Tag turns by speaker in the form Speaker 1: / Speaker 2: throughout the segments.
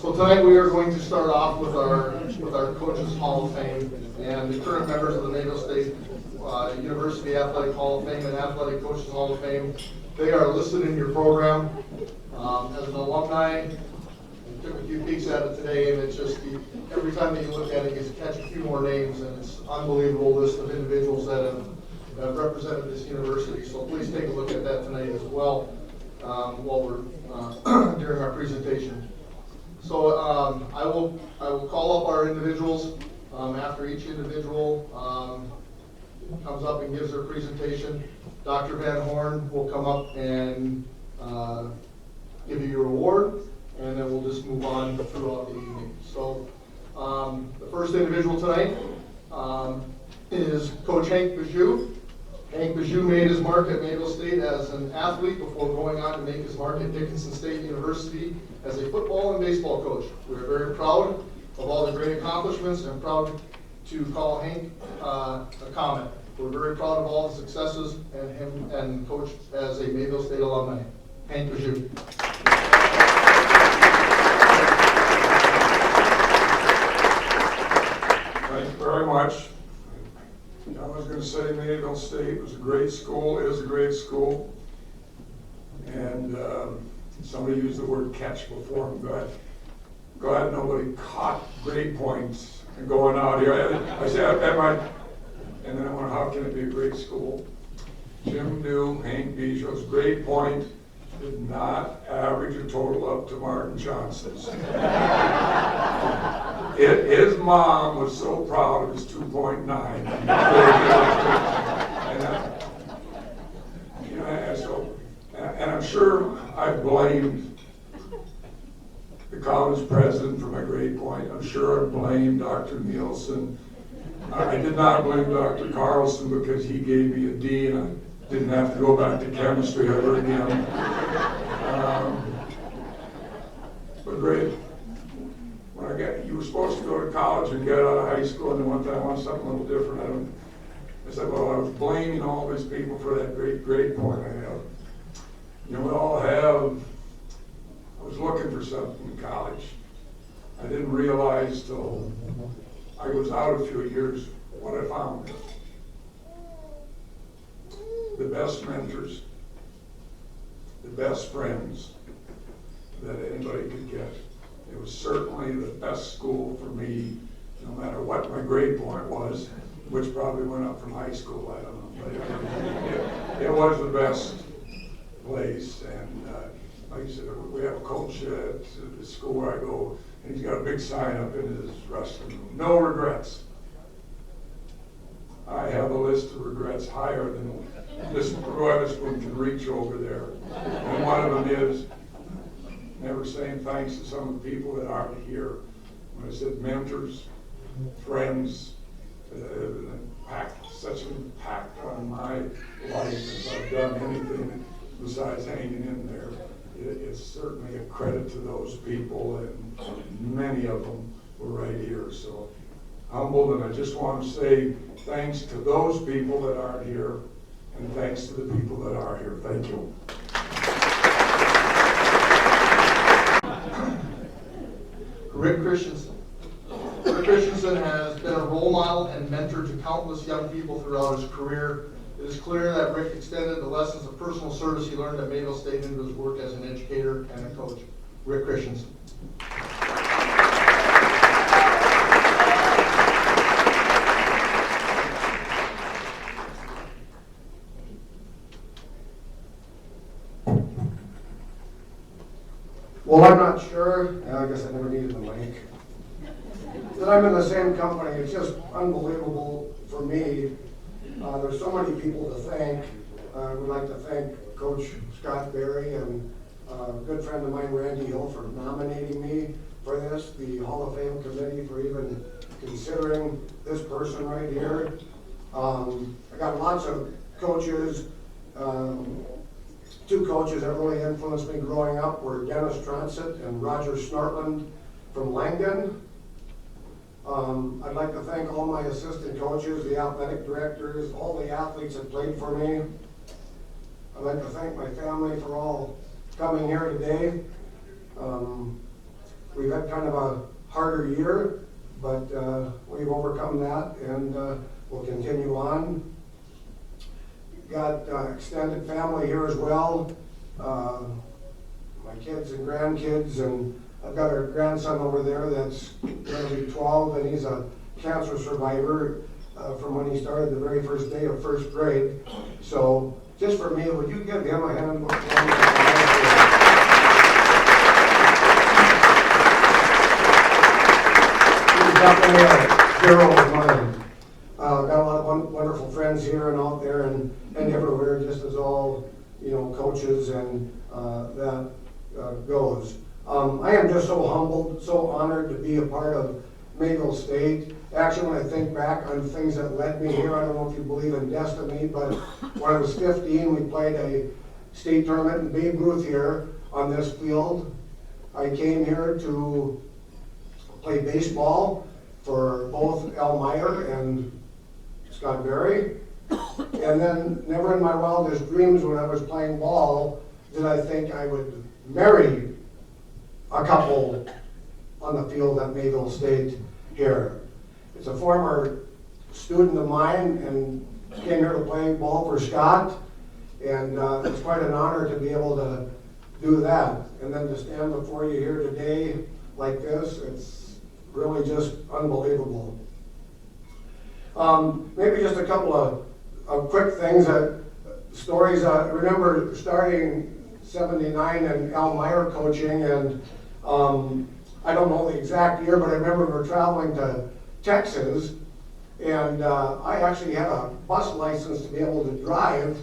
Speaker 1: So tonight we are going to start off with our Coaches Hall of Fame and the current members of the Mayville State University Athletic Hall of Fame and Athletic Coaches Hall of Fame. They are listed in your program. As an alumni, I took a few peeks at it today, and it's just every time that you look at it, you catch a few more names, and it's an unbelievable list of individuals that have represented this university. So please take a look at that tonight as well while we're during our presentation. So I will call up our individuals after each individual comes up and gives their presentation. Dr. Van Horn will come up and give you your award, and then we'll just move on throughout the evening. So the first individual tonight is Coach Hank Bijou. Hank Bijou made his mark at Mayville State as an athlete before going on to make his mark at Dickinson State University as a football and baseball coach. We are very proud of all the great accomplishments and proud to call Hank a comment. We're very proud of all the successes and him and Coach as a Mayville State alumni. Hank Bijou.
Speaker 2: Thank you very much. I was going to say Mayville State was a great school, is a great school. And somebody used the word catch before. I'm glad nobody caught grade points and going out here. I said, and then I wonder, how can it be a great school? Jim knew Hank Bijou's grade point did not average a total up to Marty Johnson's. His mom was so proud of his 2.9. And I'm sure I blamed the college president for my grade point. I'm sure I blamed Dr. Nielsen. I did not blame Dr. Carlson because he gave me a D and I didn't have to go back to chemistry ever again. But great. You were supposed to go to college and get out of high school, and then one time I wanted something a little different. I said, well, I was blaming all these people for that great grade point I have. You know, we all have. I was looking for something in college. I didn't realize till I was out a few years what I found. The best mentors, the best friends that anybody could get. It was certainly the best school for me, no matter what my grade point was, which probably went up from high school, I don't know. But it was the best place. And like I said, we have a coach at the school where I go, and he's got a big sign up in his restroom room. No regrets. I have a list of regrets higher than this one can reach over there. And one of them is never saying thanks to some of the people that aren't here. When I said mentors, friends, such an impact on my life if I've done anything besides hanging in there. It's certainly a credit to those people, and many of them were right here. So humbled, and I just want to say thanks to those people that aren't here, and thanks to the people that are here. Thank you.
Speaker 1: Rick Christensen. Rick Christensen has been a role model and mentor to countless young people throughout his career. It is clear that Rick extended the lessons of personal service he learned at Mayville State into his work as an educator and a coach. Rick Christensen.
Speaker 3: Well, I'm not sure, I guess I never needed the mic, that I'm in the same company. It's just unbelievable for me. There's so many people to thank. I would like to thank Coach Scott Berry and a good friend of mine, Randy Hill, for nominating me for this, the Hall of Fame committee for even considering this person right here. I got lots of coaches. Two coaches that really influenced me growing up were Dennis Transit and Roger Snortland from Langdon. I'd like to thank all my assistant coaches, the athletic directors, all the athletes that played for me. I'd like to thank my family for all coming here today. We've had kind of a harder year, but we've overcome that, and we'll continue on. Got extended family here as well. My kids and grandkids, and I've got a grandson over there that's going to be 12, and he's a cancer survivor from when he started the very first day of first grade. So just for me, would you give him a hand? He's definitely a hero of mine. Got a lot of wonderful friends here and out there and everywhere, just as all, coaches and that goes. I am just so humbled, so honored to be a part of Mayville State. Actually, when I think back on things that led me here, I don't know if you believe in destiny, but when I was 15, we played a state tournament in Babe Ruth here on this field. I came here to play baseball for both Al Meyer and Scott Gerry. And then never in my wildest dreams when I was playing ball did I think I would marry a couple on the field at Mayville State here. It's a former student of mine and came here to play ball for Scott, and it's quite an honor to be able to do that. And then to stand before you here today like this, it's really just unbelievable. Maybe just a couple of quick things, stories. I remember starting '79 and Al Meyer coaching, and I don't know the exact year, but I remember we were traveling to Texas, and I actually had a bus license to be able to drive.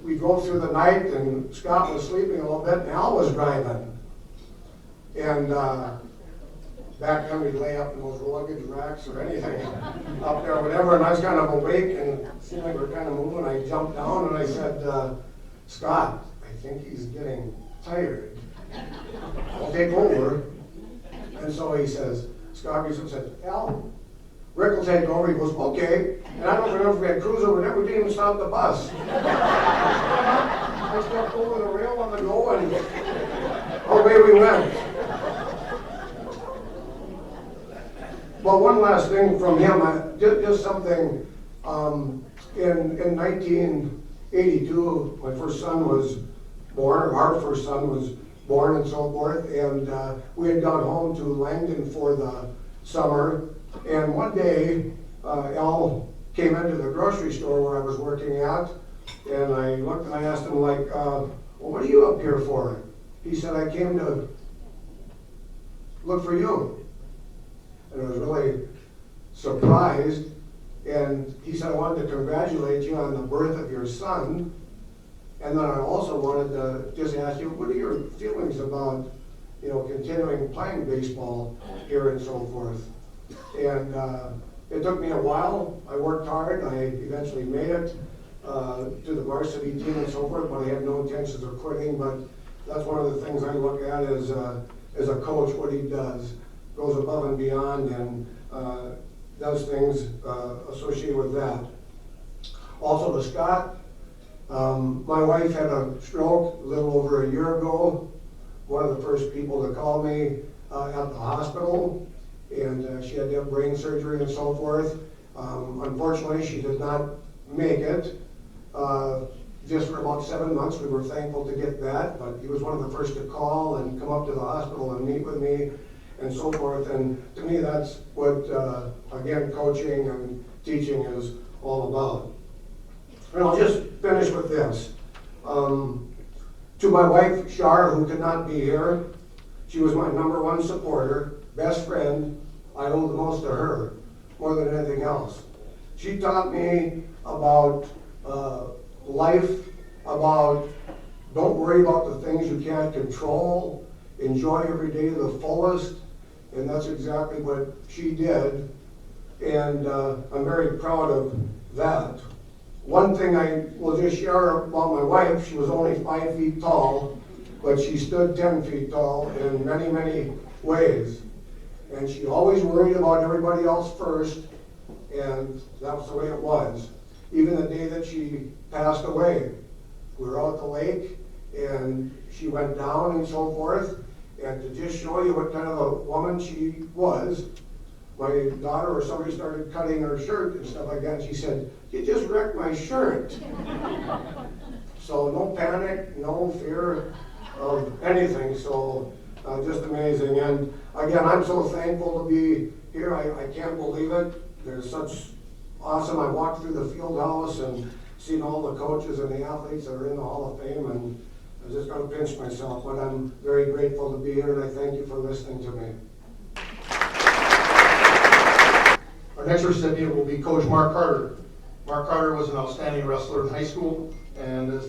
Speaker 3: We drove through the night, and Scott was sleeping a little bit, and Al was driving. And back then we'd lay up in those luggage racks or anything up there or whatever, and I was kind of awake and it seemed like we were kind of moving. I jumped down and I said, Scott, I think he's getting tired. I'll take over. And so he says, Scott Biesiot said, Al, Rick will take over. He goes, okay. And I don't remember if we had crews over there. We didn't even stop the bus. I stepped over the rail on the go and away we went. Well, one last thing from him, just something, in 1982, my first son was born, or our first son was born and so forth, and we had gone home to Langdon for the summer, and one day, Al came into the grocery store where I was working at, and I looked and I asked him, well, what are you up here for? He said, I came to look for you. And I was really surprised, and he said, I wanted to congratulate you on the birth of your son, and then I also wanted to just ask you, what are your feelings about, continuing playing baseball here and so forth? And it took me a while. I worked hard. I eventually made it to the varsity team and so forth, but I had no intentions of quitting. But that's one of the things I look at as a coach, what he does. Goes above and beyond and does things associated with that. Also to Scott, my wife had a stroke a little over a year ago. One of the first people to call me at the hospital, and she had to have brain surgery and so forth. Unfortunately, she did not make it. Just for about 7 months, we were thankful to get that, but he was one of the first to call and come up to the hospital and meet with me and so forth. And to me, that's what, again, coaching and teaching is all about. And I'll just finish with this. To my wife, Shar, who could not be here, she was my #1 supporter, best friend. I owe the most to her, more than anything else. She taught me about life, about don't worry about the things you can't control, enjoy every day to the fullest, and that's exactly what she did, and I'm very proud of that. One thing I will just share about my wife, she was only 5 feet tall, but she stood 10 feet tall in many, many ways. And she always worried about everybody else first, and that was the way it was. Even the day that she passed away, we were out at the lake, and she went down and so forth, And to just show you what kind of a woman she was, my daughter or somebody started cutting her shirt and stuff like that, and she said, "You just wrecked my shirt." So no panic, no fear of anything, so just amazing. And again, I'm so thankful to be here. I can't believe it. There's such awesome. I walked through the field house and seen all the coaches and the athletes that are in the Hall of Fame, and I just got to pinch myself, but I'm very grateful to be here, and I thank you for listening to me.
Speaker 1: Our next recipient will be Coach Mark Carter. Mark Carter was an outstanding wrestler in high school and is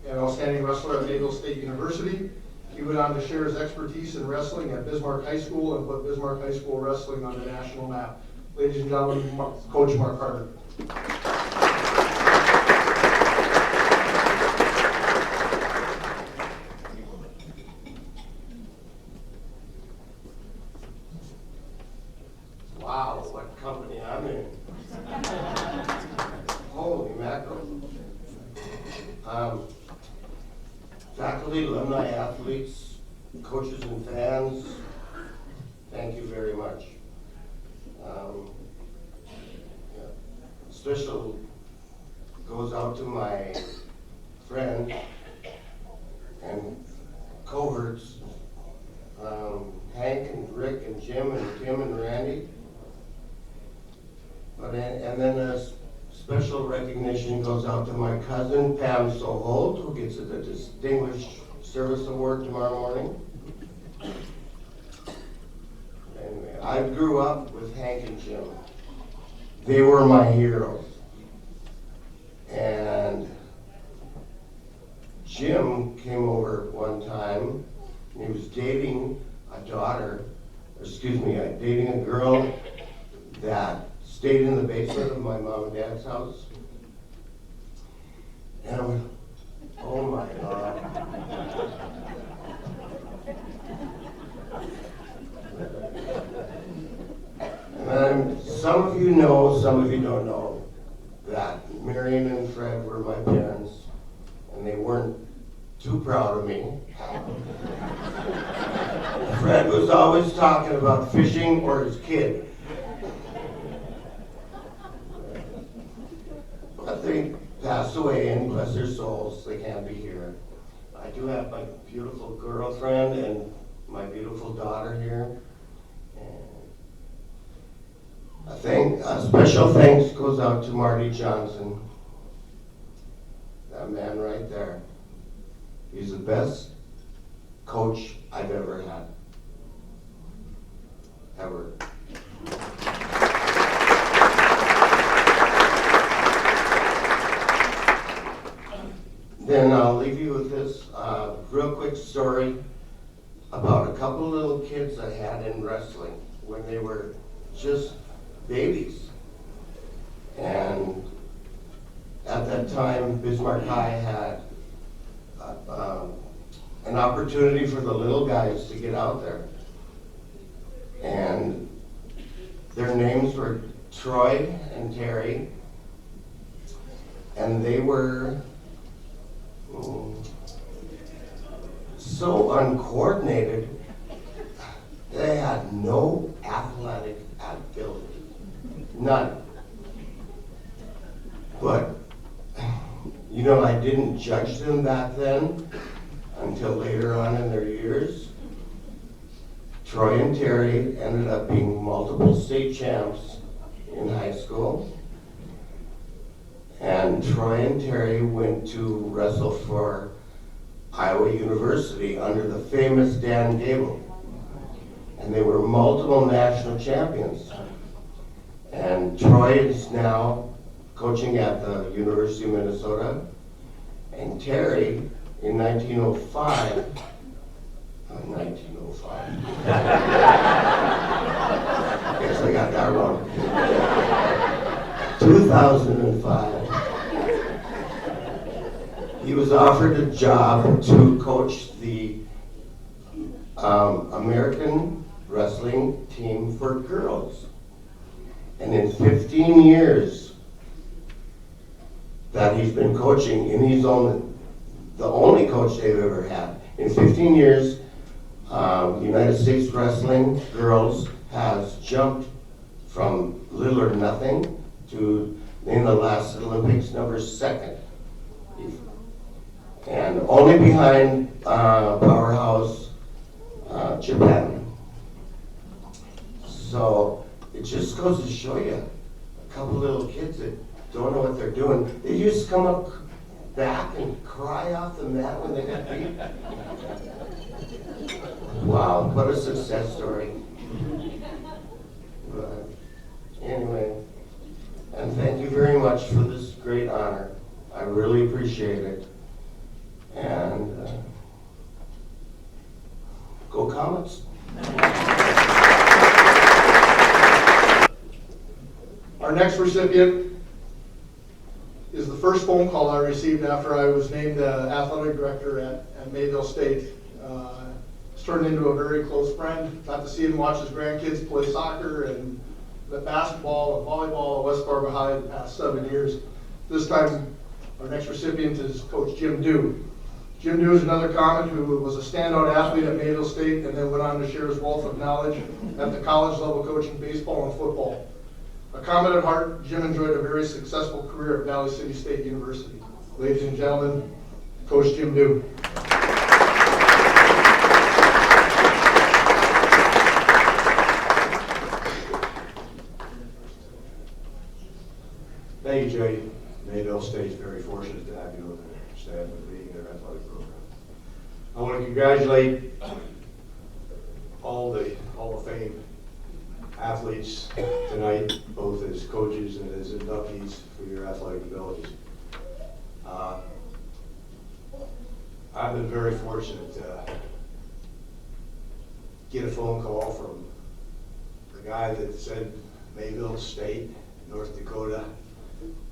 Speaker 1: an outstanding wrestler at Mayville State University. He went on to share his expertise in wrestling at Bismarck High School and put Bismarck High School wrestling on the national map. Ladies and gentlemen, Coach Mark Carter.
Speaker 4: Wow, what company I'm in. Holy mackerel. Faculty, alumni, athletes, coaches and fans, thank you very much. Special goes out to my friend and cohorts, Hank and Rick and Jim and Tim and Randy. And then a special recognition goes out to my cousin Pam Soholt, who gets the Distinguished Service Award tomorrow morning. Anyway, I grew up with Hank and Jim. They were my heroes. And Jim came over one time, and he was dating dating a girl that stayed in the basement of my mom and dad's house. And I went, oh my God. And some of you know, some of you don't know, that Marion and Fred were my parents, and they weren't too proud of me. Fred was always talking about fishing or his kid. But they passed away, and bless their souls, they can't be here. I do have my beautiful girlfriend and my beautiful daughter here. And a special thanks goes out to Marty Johnson. That man right there. He's the best coach I've ever had. Ever. Then I'll leave you with this real quick story about a couple little kids I had in wrestling when they were just babies. And at that time, Bismarck High had an opportunity for the little guys to get out there. And their names were Troy and Terry, and they were so uncoordinated. They had no athletic ability, none. But, you know, I didn't judge them back then until later on in their years. Troy and Terry ended up being multiple state champs in high school. And Troy and Terry went to wrestle for Iowa University under the famous Dan Gable. And they were multiple national champions. And Troy is now coaching at the University of Minnesota. And Terry, in 1905, guess I got that wrong. 2005. He was offered a job to coach the American wrestling team for girls. And in 15 years that he's been coaching, and he's the only coach they've ever had. In 15 years, United States Wrestling Girls has jumped from little or nothing to, in the last Olympics, number 2nd. And only behind powerhouse Japan. So it just goes to show you, a couple little kids that don't know what they're doing, they just come up back and cry off the mat when they got beat. Wow, what a success story. But anyway, and thank you very much for this great honor. I really appreciate it. And go Comets.
Speaker 1: Our next recipient is the first phone call I received after I was named athletic director at Mayville State. It's turned into a very close friend. Got to see him watch his grandkids play soccer and the basketball and volleyball at West Fargo High the past 7 years. This time, our next recipient is Coach Jim Dew. Jim Dew is another Comet who was a standout athlete at Mayville State and then went on to share his wealth of knowledge at the college level coaching baseball and football. A Comet at heart, Jim enjoyed a very successful career at Valley City State University. Ladies and gentlemen, Coach Jim Dew.
Speaker 5: Thank you, Jay. Mayville State's very fortunate to have you on their staff and leading their athletic program. I want to congratulate all the Hall of Fame athletes tonight, both as coaches and as inductees for your athletic abilities. I've been very fortunate to get a phone call from the guy that said Mayville State, North Dakota.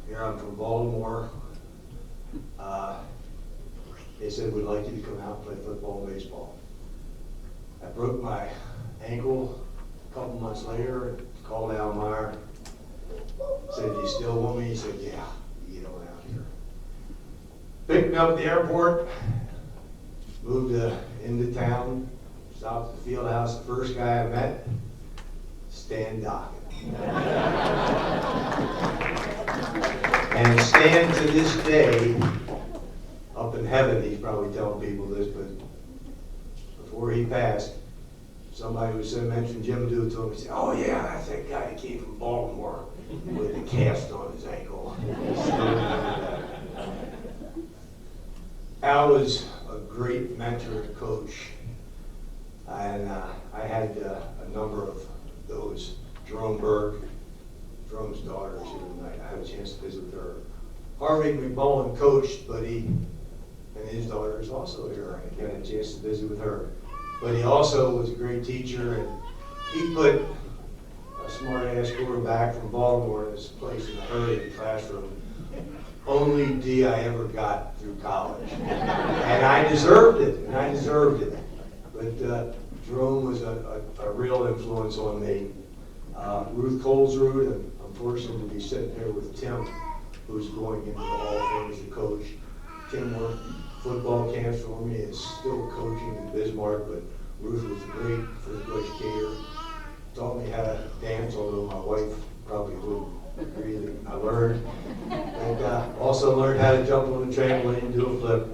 Speaker 5: Here I'm from Baltimore. They said, we'd like you to come out and play football and baseball. I broke my ankle a couple months later and called Al Meyer. Said, do you still want me? He said, yeah, you get on out here. Picked me up at the airport, moved into town, stopped at the field house. The first guy I met, Stan Dockett. And Stan to this day, up in heaven, he's probably telling people this, but before he passed, somebody who said, mentioned Jim Dew told me, said, oh yeah, that's that guy that came from Baltimore with the cast on his ankle. Al was a great mentor and coach, and I had a number of those. Jerome Bird, Jerome's daughter is here tonight. I had a chance to visit with her. Harvey Mcmuller coached, but and his daughter is also here. I got a chance to visit with her. But he also was a great teacher, and he put a smart-ass quarterback from Baltimore in this place in a hurry in the classroom. Only D I ever got through college. And I deserved it, But Jerome was a real influence on me. Ruth Kolsrud, and I'm fortunate to be sitting here with Tim, who's going into the Hall of Fame as a coach. Tim worked football camps for me, is still coaching in Bismarck, but Ruth was a great physical educator. Taught me how to dance, although my wife probably wouldn't agree that I learned. And also learned how to jump on the trampoline and do a flip.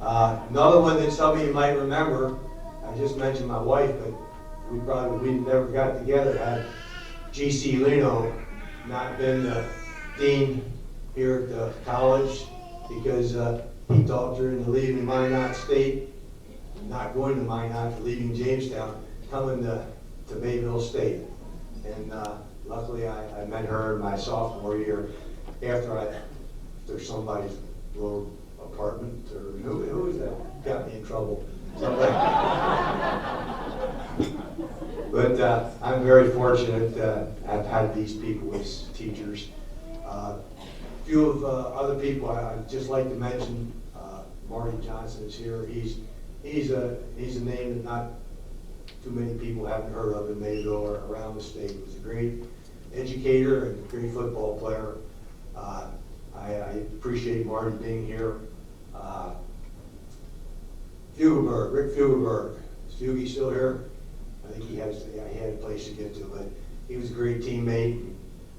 Speaker 5: Another one that some of you might remember, I just mentioned my wife, but we never got together. Had G.C. Leno not been the dean here at the college, because he taught during the leaving Minot State, not going to Minot, leaving Jamestown, coming to Mayville State. And luckily I met her in my sophomore year after somebody's little apartment, or who was that? Got me in trouble. But I'm very fortunate to have had these people as teachers. A few of other people I'd just like to mention. Marty Johnson is here. He's a name that not too many people haven't heard of in Mayville or around the state. He was a great educator and a great football player. I appreciate Marty being here. Rick Fugelberg, Stugie's still here. I think he had a place to get to, but he was a great teammate.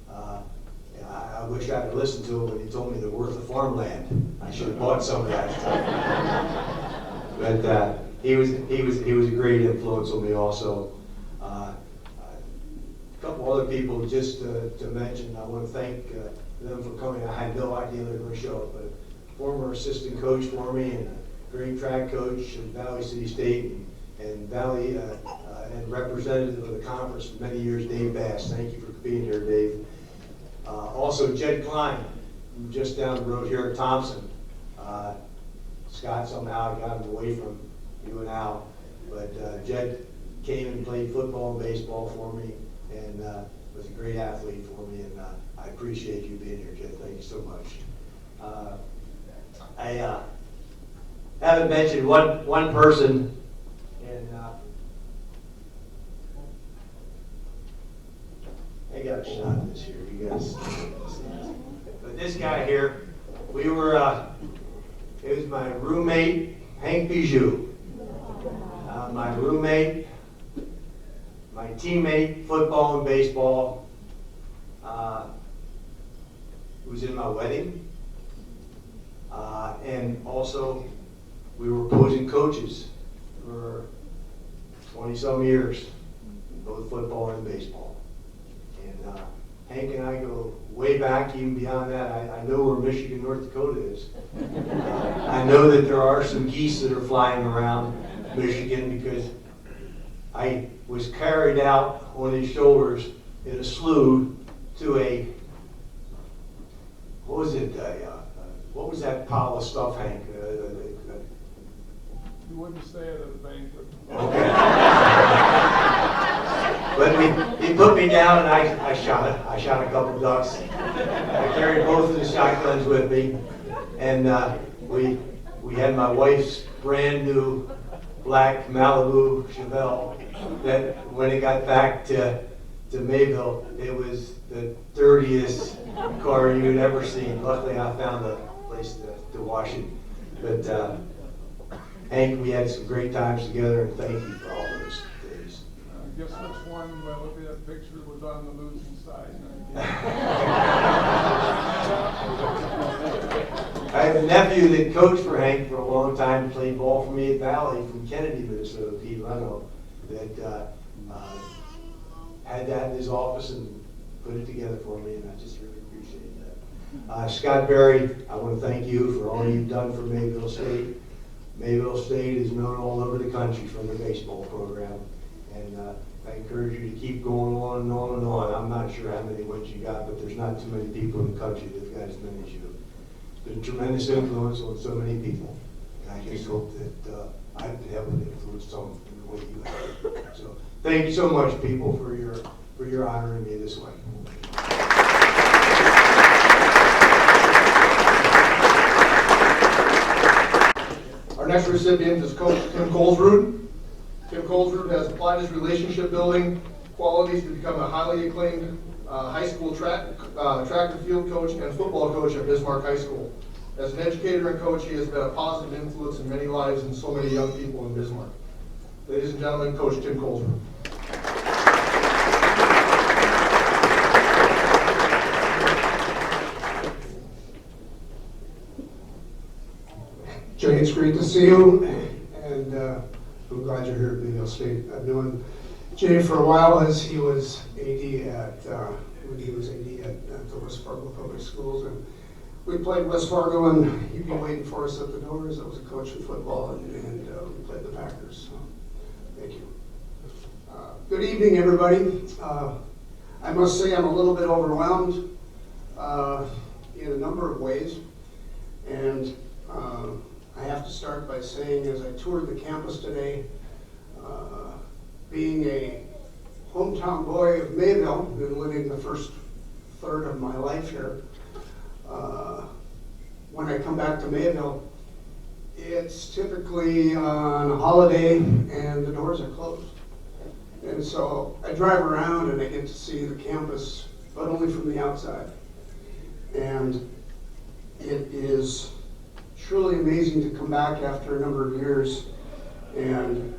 Speaker 5: I wish I had listened to him when he told me the worth of farmland. I should have bought some of that stuff. But he was a great influence on me also. A couple other people just to mention. I want to thank them for coming. I had no idea they were going to show up, but former assistant coach for me and great track coach at Valley City State and Valley and representative of the conference for many years, Dave Bass. Thank you for being here, Dave. Also, Jed Klein, just down the road here at Thompson. Scott somehow got him away from you and Al, but Jed came and played football and baseball for me and was a great athlete for me, and I appreciate you being here, Jed. Thank you so much. I haven't mentioned one person, and I got a shot of this here, you guys. But this guy here, we were, it was my roommate, Hank Bijou. My roommate, my teammate, football and baseball, was in my wedding. And also, we were opposing coaches for 20-some years, both football and baseball. And Hank and I go way back, even beyond that. I know where Michigan, North Dakota is. I know that there are some geese that are flying around Michigan because I was carried out on his shoulders in a slough to a, what was it, what was that pile of stuff, Hank?
Speaker 2: You wouldn't say it at a banquet.
Speaker 5: Okay. But he put me down and I shot it. I shot a couple ducks. I carried both of the shotguns with me. And we had my wife's brand new black Malibu Chevelle that when it got back to Mayville, it was the dirtiest car you'd ever seen. Luckily I found a place to wash it. But Hank, we had some great times together, and thank you for all those days.
Speaker 2: Guess which one, by looking at that picture, was on the losing side?
Speaker 5: I have a nephew that coached for Hank for a long time, played ball for me at Valley from Kennedy, Minnesota, Pete Leno, that had that in his office and put it together for me, and I just really appreciate that. Scott Berry, I want to thank you for all you've done for Mayville State. Mayville State is known all over the country for their baseball program, and I encourage you to keep going on and on and on. I'm not sure how many wins you got, but there's not too many people in the country that've got as many as you. It's been a tremendous influence on so many people, and I just hope that I've been able to influence some in the way you have. So thank you so much, people, for your honoring me this way.
Speaker 1: Our next recipient is Coach Tim Kolsrud. Tim Kolsrud has applied his relationship building qualities to become a highly acclaimed high school track and field coach and football coach at Bismarck High School. As an educator and coach, he has been a positive influence in many lives and so many young people in Bismarck. Ladies and gentlemen, Coach Tim Kolsrud.
Speaker 3: Jay, it's great to see you, and I'm glad you're here at Mayville State. I've known Jay for a while as he was AD at the West Fargo Public Schools, and we played West Fargo, and he'd be waiting for us at the doors. I was a coach in football, and we played the Packers. So, thank you. Good evening, everybody. I must say I'm a little bit overwhelmed in a number of ways, and I have to start by saying, as I toured the campus today, being a hometown boy of Mayville, been living the first third of my life here, when I come back to Mayville, it's typically on a holiday and the doors are closed. And so I drive around and I get to see the campus, but only from the outside. And it is truly amazing to come back after a number of years and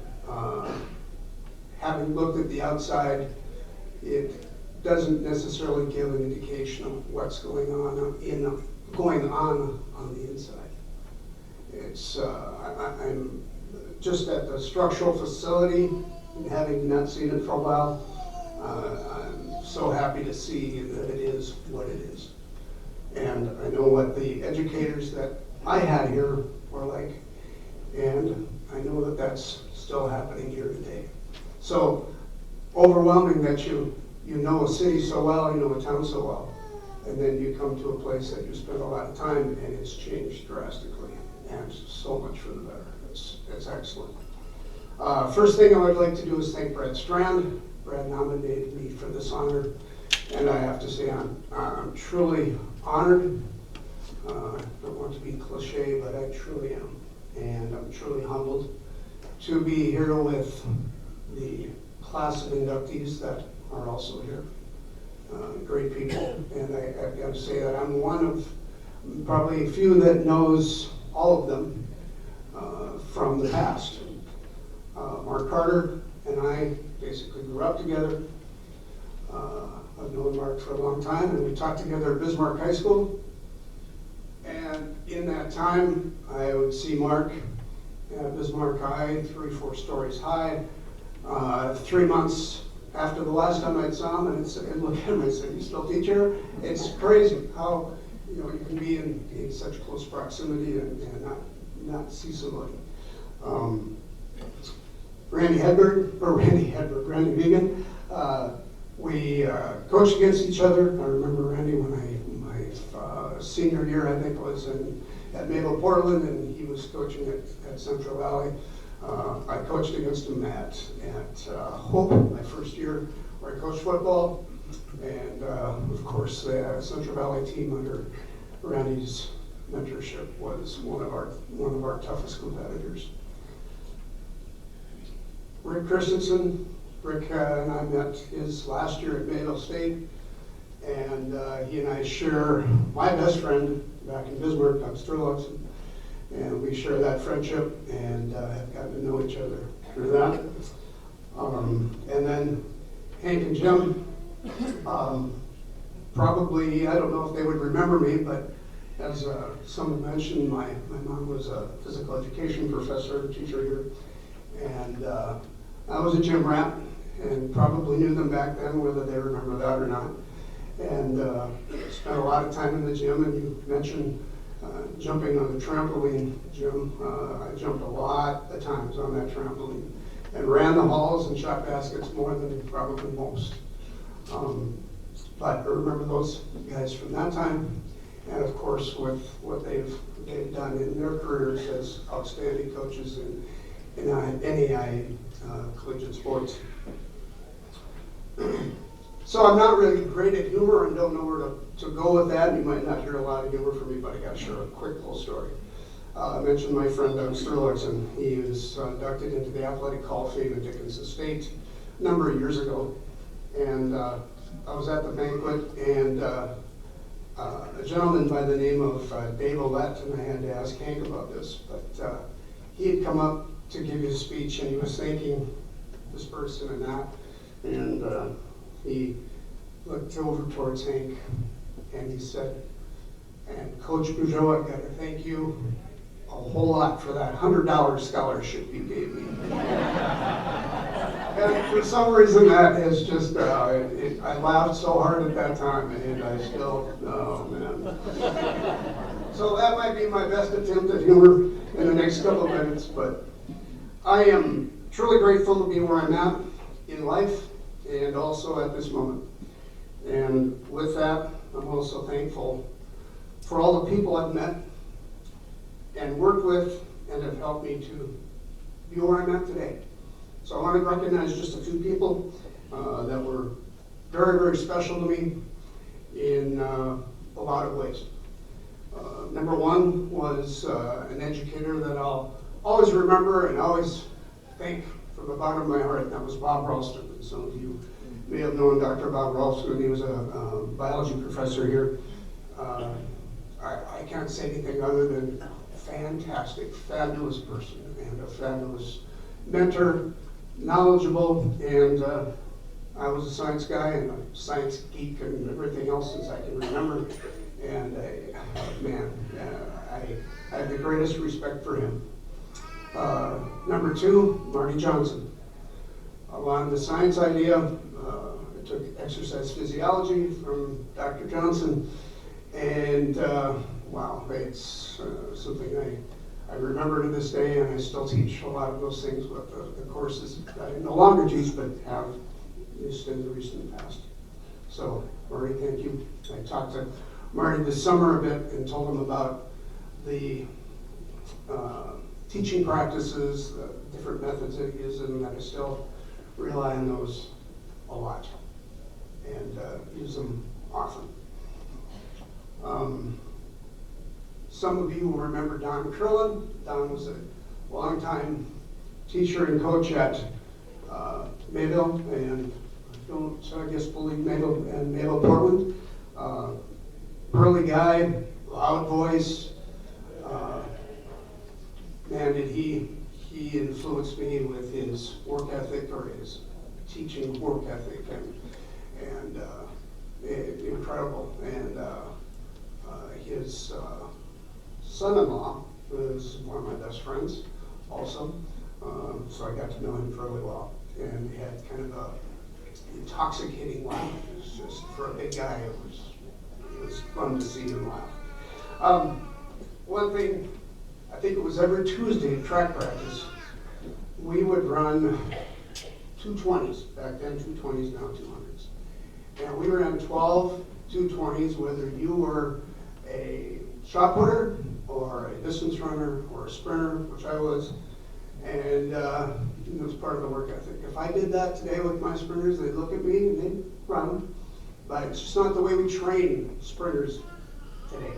Speaker 6: Having looked at the outside, it doesn't necessarily give an indication of what's going on on the inside. It's I'm just at the structural facility, and having not seen it for a while, I'm so happy to see that it is what it is. And I know what the educators that I had here were like, and I know that that's still happening here today. So overwhelming that you know a city so well, you know a town so well, and then you come to a place that you spend a lot of time and it's changed drastically, and so much for the better. It's excellent. First thing I would like to do is thank Brad Strand. Brad nominated me for this honor, and I have to say I'm truly honored. I don't want to be cliche, but I truly am, and I'm truly humbled to be here with the class of inductees that are also here. Great people, and I've got to say that I'm one of probably a few that knows all of them from the past. Mark Carter and I basically grew up together. I've known Mark for a long time, and we taught together at Bismarck High School. And in that time, I would see Mark at Bismarck High, 3-4 stories high. 3 months after the last time I saw him, and I'd look at him and say, "You still teach here?" It's crazy how you can be in such close proximity and not see somebody. Randy Vigen. We coached against each other. I remember Randy when my senior year, I think, was at Mayville, Portland, and he was coaching at Central Valley. I coached against him at Hope, my first year, where I coached football, and of course the Central Valley team under Randy's mentorship was one of our toughest competitors. Rick Christensen. Rick and I met his last year at Mayville State, and he and I share my best friend back in Bismarck, Doug Sturluxon, and we share that friendship and have gotten to know each other through that. And then Hank and Jim, probably, I don't know if they would remember me, but as someone mentioned, my mom was a physical education professor, teacher here, and I was a gym rat, and probably knew them back then, whether they remember that or not. And spent a lot of time in the gym, and you mentioned jumping on the trampoline, Jim. I jumped a lot of times on that trampoline and ran the halls and shot baskets more than probably most. But I remember those guys from that time, and of course with what they've done in their careers as outstanding coaches in NAIA collegiate sports. So I'm not really great at humor and don't know where to go with that. You might not hear a lot of humor from me, but I got to share a quick little story. I mentioned my friend Doug Sturluxon. He was inducted into the Athletic Hall of Fame at Dickinson State a number of years ago. And I was at the banquet, and a gentleman by the name of Dave Ouellette, and I had to ask Hank about this, but he had come up to give his speech, and he was thanking this person and that, and he looked over towards Hank, and he said, "And Coach Bijou, I've got to thank you a whole lot for that $100 scholarship you gave me." And for some reason, that is just, I laughed so hard at that time, and I still, oh man. So that might be my best attempt at humor in the next couple of minutes, but I am truly grateful to be where I'm at in life and also at this moment. And with that, I'm also thankful for all the people I've met and worked with and have helped me to be where I'm at today. So I want to recognize just a few people that were very, very special to me in a lot of ways. Number one was an educator that I'll always remember and always thank from the bottom of my heart, and that was Bob Ralston. And some of you may have known Dr. Bob Ralston. He was a biology professor here. I can't say anything other than fantastic, fabulous person, and a fabulous mentor, knowledgeable, and I was a science guy and a science geek and everything else since I can remember. And I have the greatest respect for him. Number 2, Marty Johnson. Along the science idea, I took exercise physiology from Dr. Johnson, and wow, it's something I remember to this day, and I still teach a lot of those things with the courses that I no longer teach, but have used in the recent past. So, Marty, thank you. I talked to Marty this summer a bit and told him about the teaching practices, the different methods that he uses, and that I still rely on those a lot and use them often. Some of you will remember Don Mccurlin. Don was a longtime teacher and coach at Mayville, and I guess believe Mayville and Mayville, Portland. Burly guy, loud voice. Man, did he influenced me with his work ethic, or his teaching work ethic, and incredible. And his son-in-law was one of my best friends also, so I got to know him fairly well. And he had kind of a intoxicating laugh. It was just, for a big guy, it was fun to see him laugh. One thing, I think it was every Tuesday at track practice, we would run 220s, back then 220s, now 200s. And we ran 12 220s, whether you were a shot putter, or a distance runner, or a sprinter, which I was. And it was part of the work ethic. If I did that today with my sprinters, they'd look at me and they'd run. But it's just not the way we train sprinters today.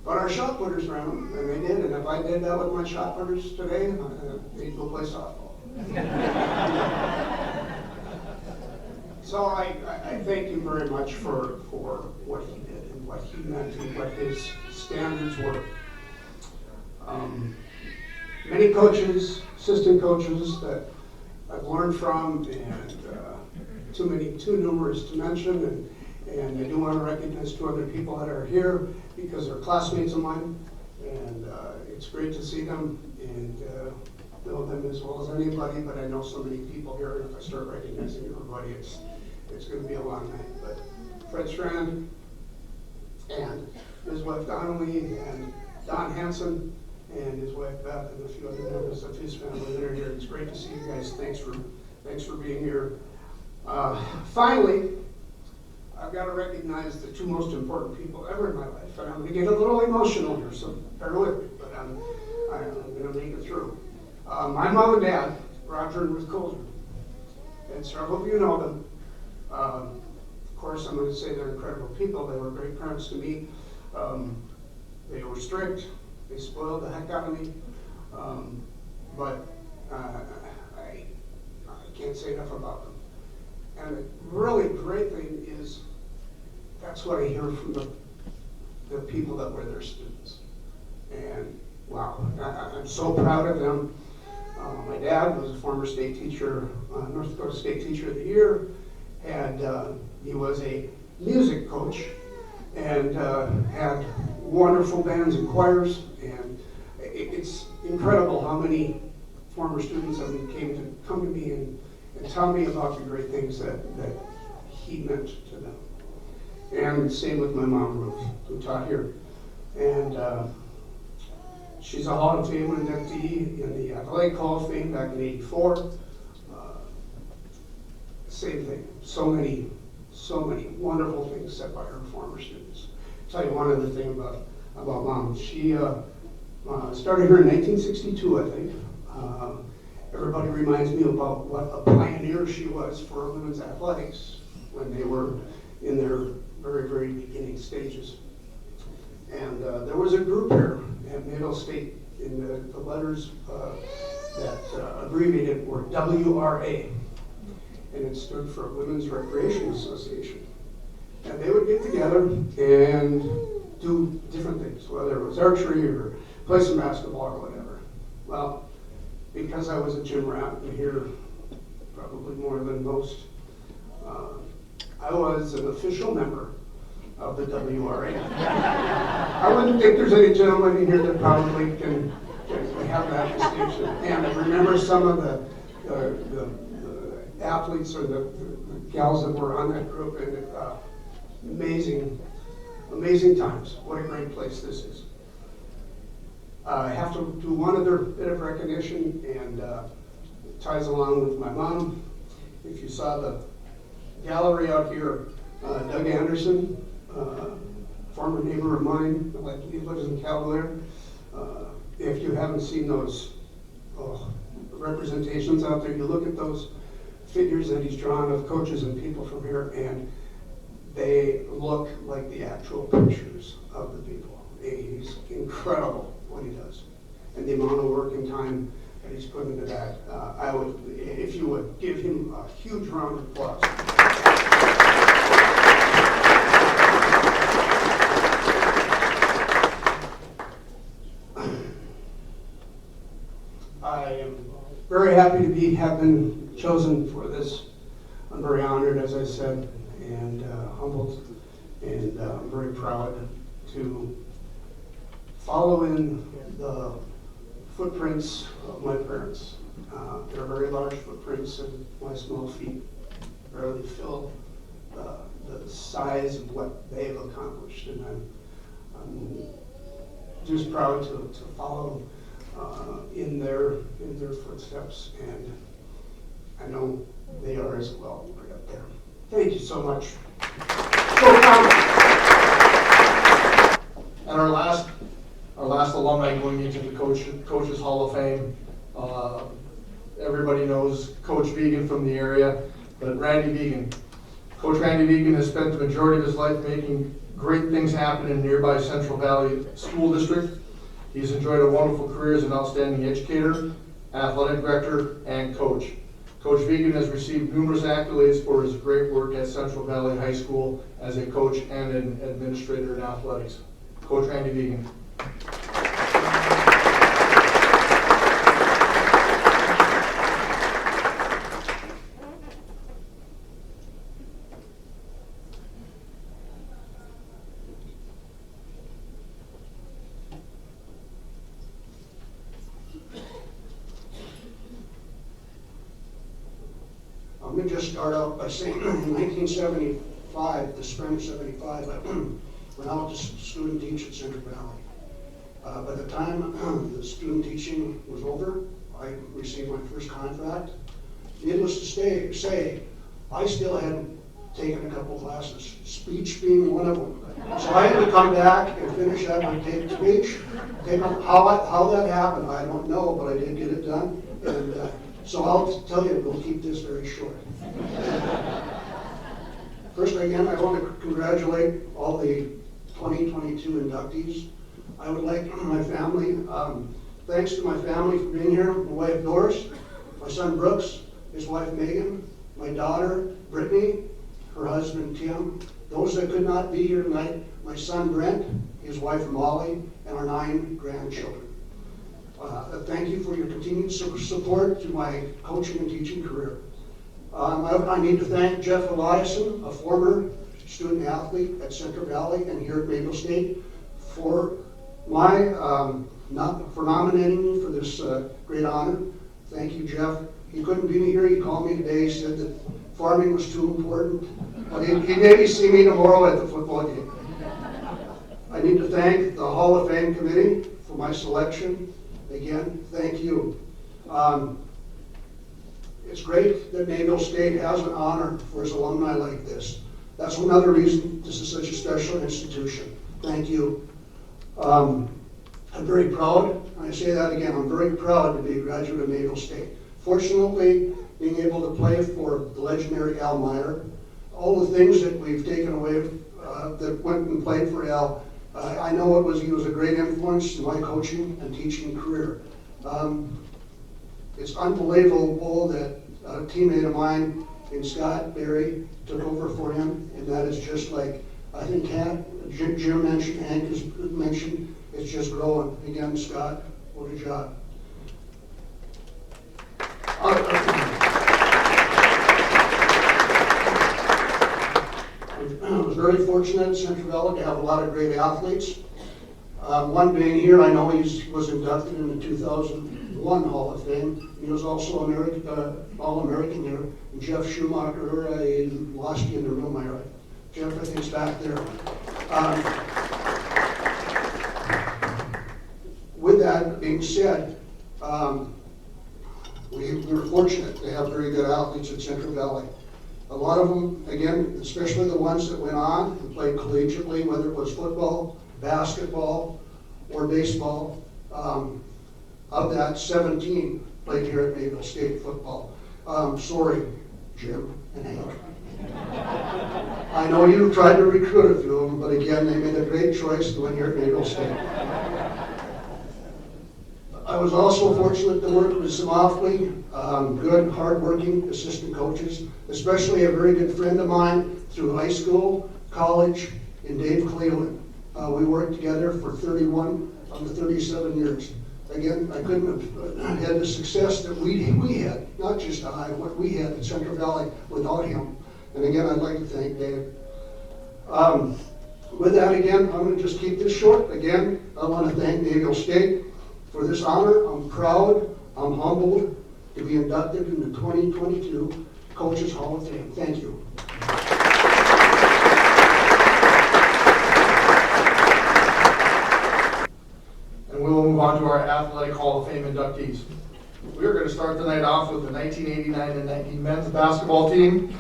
Speaker 6: But our shot putters ran them, and they did. And if I did that with my shot putters today, they'd go play softball. So I thank you very much for what he did and what he meant and what his standards were. Many coaches, assistant coaches that I've learned from, and too numerous to mention, and I do want to recognize 2 other people that are here because they're classmates of mine, and it's great to see them and know them as well as anybody, but I know so many people here, and if I start recognizing everybody, it's going to be a long night. But Fred Strand and his wife Donnelly and Don Hansen and his wife Beth and a few other members of his family that are here. It's great to see you guys. Thanks for being here. Finally, I've got to recognize the 2 most important people ever in my life, and I'm going to get a little emotional here, so bear with me, but I'm going to make it through. My mom and dad, Roger and Ruth Cole, and several of you know them. Of course, I'm going to say they're incredible people. They were great parents to me. They were strict. They spoiled the heck out of me. But I can't say enough about them. And the really great thing is that's what I hear from the people that were their students. And wow, I'm so proud of them. My dad was a former state teacher, North Dakota State Teacher of the Year, and he was a music coach and had wonderful bands and choirs, and it's incredible how many former students have come to me and tell me about the great things that he meant to them. And same with my mom, Ruth, who taught here. And she's a Hall of Fame inductee in the Athletic Hall of Fame back in '84. Same thing. So many wonderful things said by her former students. I'll tell you one other thing about Mom. She started here in 1962, I think. Everybody reminds me about what a pioneer she was for women's athletics when they were in their very, very beginning stages. And there was a group here at Mayville State, in the letters that abbreviated were WRA, and it stood for Women's Recreation Association. And they would get together and do different things, whether it was archery or play some basketball or whatever. Well, because because I was a gym rat here probably more than most, I was an official member of the WRA. I wouldn't think there's any gentleman in here that probably can have that distinction. And I remember some of the athletes or the gals that were on that group, and amazing times. What a great place this is. I have to do one other bit of recognition, and it ties along with my mom. If you saw the gallery out here, Doug Anderson, former neighbor of mine, he lives in Cavalier. If you haven't seen those representations out there, you look at those figures that he's drawn of coaches and people from here, and they look like the actual pictures of the people. He's incredible what he does, and the amount of work and time that he's put into that. I would, if you would, give him a huge round of applause. I am very happy to have been chosen for this. I'm very honored, as I said, and humbled, and I'm very proud to follow in the footprints of my parents. They're very large footprints, and my small feet barely fill the size of what they've accomplished, and I'm just proud to follow in their footsteps, and I know they are as well right up there. Thank you so much.
Speaker 1: And our last alumni going into the Coaches Hall of Fame, everybody knows Coach Vigen from the area, but Randy Vigen. Coach Randy Vigen has spent the majority of his life making great things happen in nearby Central Valley School District. He's enjoyed a wonderful career as an outstanding educator, athletic director, and coach. Coach Vigen has received numerous accolades for his great work at Central Valley High School as a coach and an administrator in athletics. Coach Randy Vigen.
Speaker 6: Let me just start out by saying in 1975, the spring of 75, I went out to student teach at Central Valley. By the time the student teaching was over, I received my first contract. Needless to say, I still hadn't taken a couple classes, speech being one of them. So I had to come back and finish up and take speech. How that happened, I don't know, but I did get it done. And so I'll tell you, we'll keep this very short. First, again, I want to congratulate all the 2022 inductees. I would like my family, thanks to my family for being here, my wife Doris, my son Brooks, his wife Megan, my daughter Brittany, her husband Tim, those that could not be here tonight, my son Brent, his wife Molly, and our 9 grandchildren. Thank you for your continued support to my coaching and teaching career. I need to thank Jeff Eliason, a former student athlete at Central Valley and here at Mayville State, for nominating me for this great honor. Thank you, Jeff. He couldn't be here. He called me today. He said that farming was too important. But he maybe see me tomorrow at the football game. I need to thank the Hall of Fame committee for my selection. Again, thank you. It's great that Mayville State has an honor for its alumni like this. That's another reason this is such a special institution. Thank you. I'm very proud, and I say that again, I'm very proud to be a graduate of Mayville State. Fortunately, being able to play for the legendary Al Meyer, all the things that we've taken away that went and played for Al, I know he was a great influence in my coaching and teaching career. It's unbelievable that a teammate of mine in Scott, Barry, took over for him, and that is just like, I think Jim mentioned, Hank has mentioned, it's just growing. Again, Scott, what a job. was very fortunate in Central Valley to have a lot of great athletes. One being here, I know he was inducted in the 2001 Hall of Fame. He was also All-American here. And Jeff Schumacher, I lost you in the room, Jeff, I think, is back there. With that being said, we were fortunate to have very good athletes at Central Valley. A lot of them, again, especially the ones that went on and played collegiately, whether it was football, basketball, or baseball. Of that, 17 played here at Mayville State football. Sorry, Jim and Hank. I know you tried to recruit a few of them, but again, they made a great choice to win here at Mayville State. I was also fortunate to work with some awfully good, hard-working assistant coaches, especially a very good friend of mine through high school, college, in Dave Cleveland. We worked together for 31 of the 37 years. Again, I couldn't have had the success that we had, not just I, what we had at Central Valley without him. And again, I'd like to thank Dave. With that, again, I'm going to just keep this short. Again, I want to thank Mayville State for this honor. I'm proud, I'm humbled to be inducted in the 2022 Coaches Hall of Fame. Thank you.
Speaker 1: And we will move on to our Athletic Hall of Fame inductees. We are going to start the night off with the 1989 and 90 men's basketball team.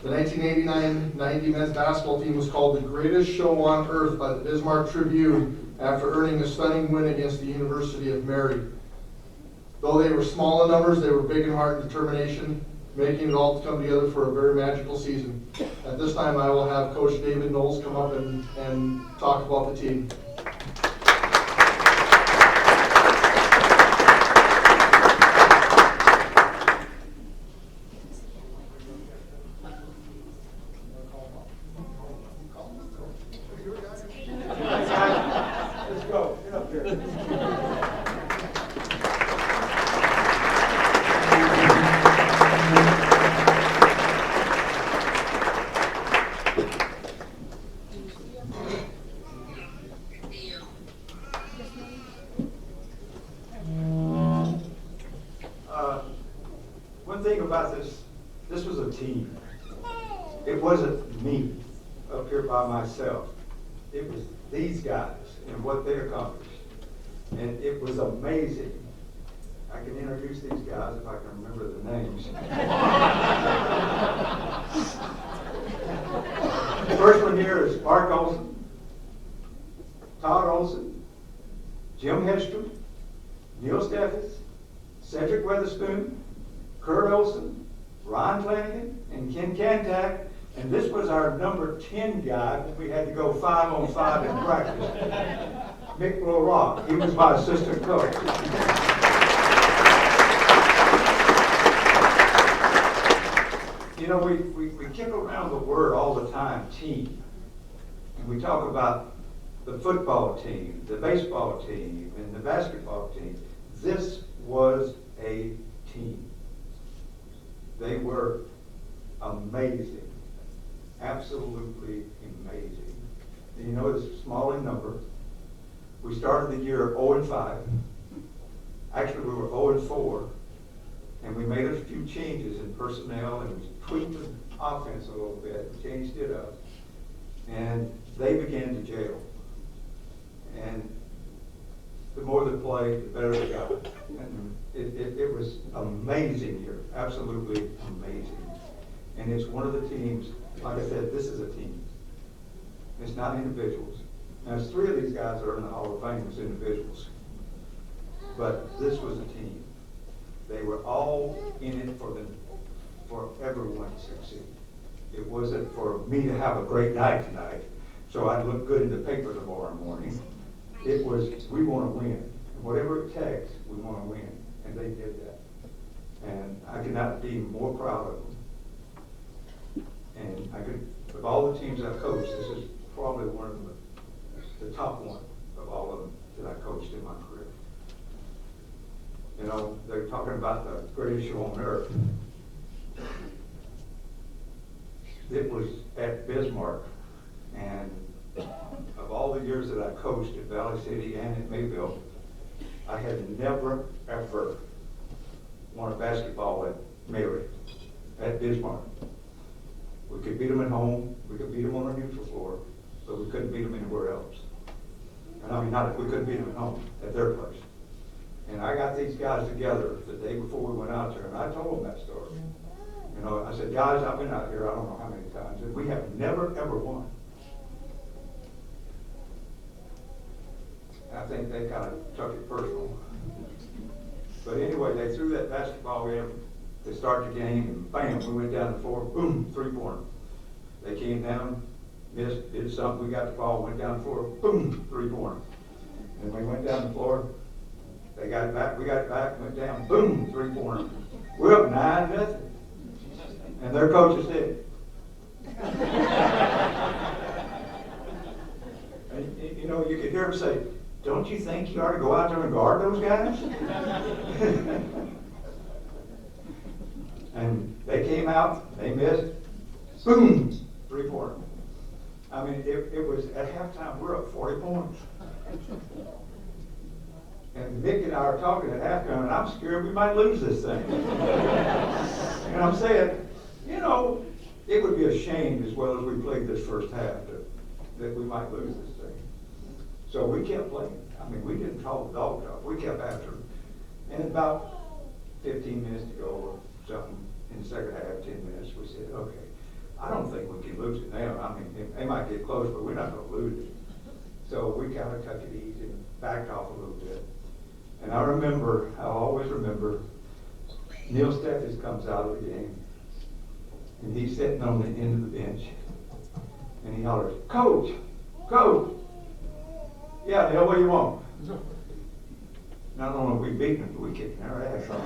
Speaker 1: The 1989-90 men's basketball team was called the greatest show on earth by the Bismarck Tribune after earning a stunning win against the University of Mary. Though they were small in numbers, they were big in heart and determination, making it all come together for a very magical season. At this time, I will have Coach David Knowles come up and talk about the team.
Speaker 7: One thing about this was a team. It wasn't me up here by myself. It was these guys and what they accomplished. And it was amazing. I can introduce these guys if I can remember the names. The first one here is Mark Olson, Todd Olson, Jim Hedstrom, Neil Steffes, Cedric Weatherspoon, Kurt Olson, Ron Flanagan, and Ken Cantak. And this was our number 10 guy when we had to go 5-on-5 in practice. Mick Rock, he was my assistant coach. You know, we kick around the word all the time, team. And we talk about the football team, the baseball team, and the basketball team. This was a team. They were amazing, absolutely amazing. And you know, it's small in number. We started the year 0-5. Actually, we were 0-4, and we made a few changes in personnel, and we tweaked the offense a little bit, and changed it up. And they began to gel. And the more they played, the better they got. And it was amazing here, absolutely amazing. And it's one of the teams, like I said, this is a team. It's not individuals. Now, there's 3 of these guys that are in the Hall of Fame as individuals. But this was a team. They were all in it for everyone to succeed. It wasn't for me to have a great night tonight, so I'd look good in the paper tomorrow morning. It was, we want to win. And whatever it takes, we want to win. And they did that. And I could not be more proud of them. And I could, of all the teams I've coached, this is probably one of the top one of all of them that I coached in my career. You know, they're talking about the greatest show on earth. It was at Bismarck, and of all the years that I coached at Valley City and at Mayville, I had never, ever won a basketball at Mary, at Bismarck. We could beat them at home, we could beat them on a neutral floor, but we couldn't beat them anywhere else. And I mean, not that we couldn't beat them at home, at their place. And I got these guys together the day before we went out there, and I told them that story. You know, I said, guys, I've been out here, I don't know how many times, and we have never, ever won. I think they kind of took it personal. But anyway, they threw that basketball in to start the game, and bam, we went down the floor, boom, three-pointer. They came down, missed, did something, we got the ball, went down the floor, boom, three-pointer. And we went down the floor, they got it back, we got it back, went down, boom, three-pointer. We're up 9-0. And their coaches did. And, you know, you could hear them say, don't you think you ought to go out there and guard those guys? And they came out, they missed, boom, three-pointer. I mean, it was, at halftime, we're up 40 points. And Mick and I are talking at halftime, and I'm scared we might lose this thing. And I'm saying, you know, it would be a shame as well as we played this first half that we might lose this thing. So we kept playing. I mean, we didn't call the dog talk. We kept after them. And about 15 minutes to go or something in the second half, 10 minutes, we said, okay, I don't think we can lose it now. I mean, they might get close, but we're not going to lose it. So we kind of took it easy and backed off a little bit. And I remember, I'll always remember, Neil Steffes comes out of the game, and he's sitting on the end of the bench, and he hollers, Coach, Coach. Yeah, Neil, what do you want? Not only we beating them, we kicking our ass off.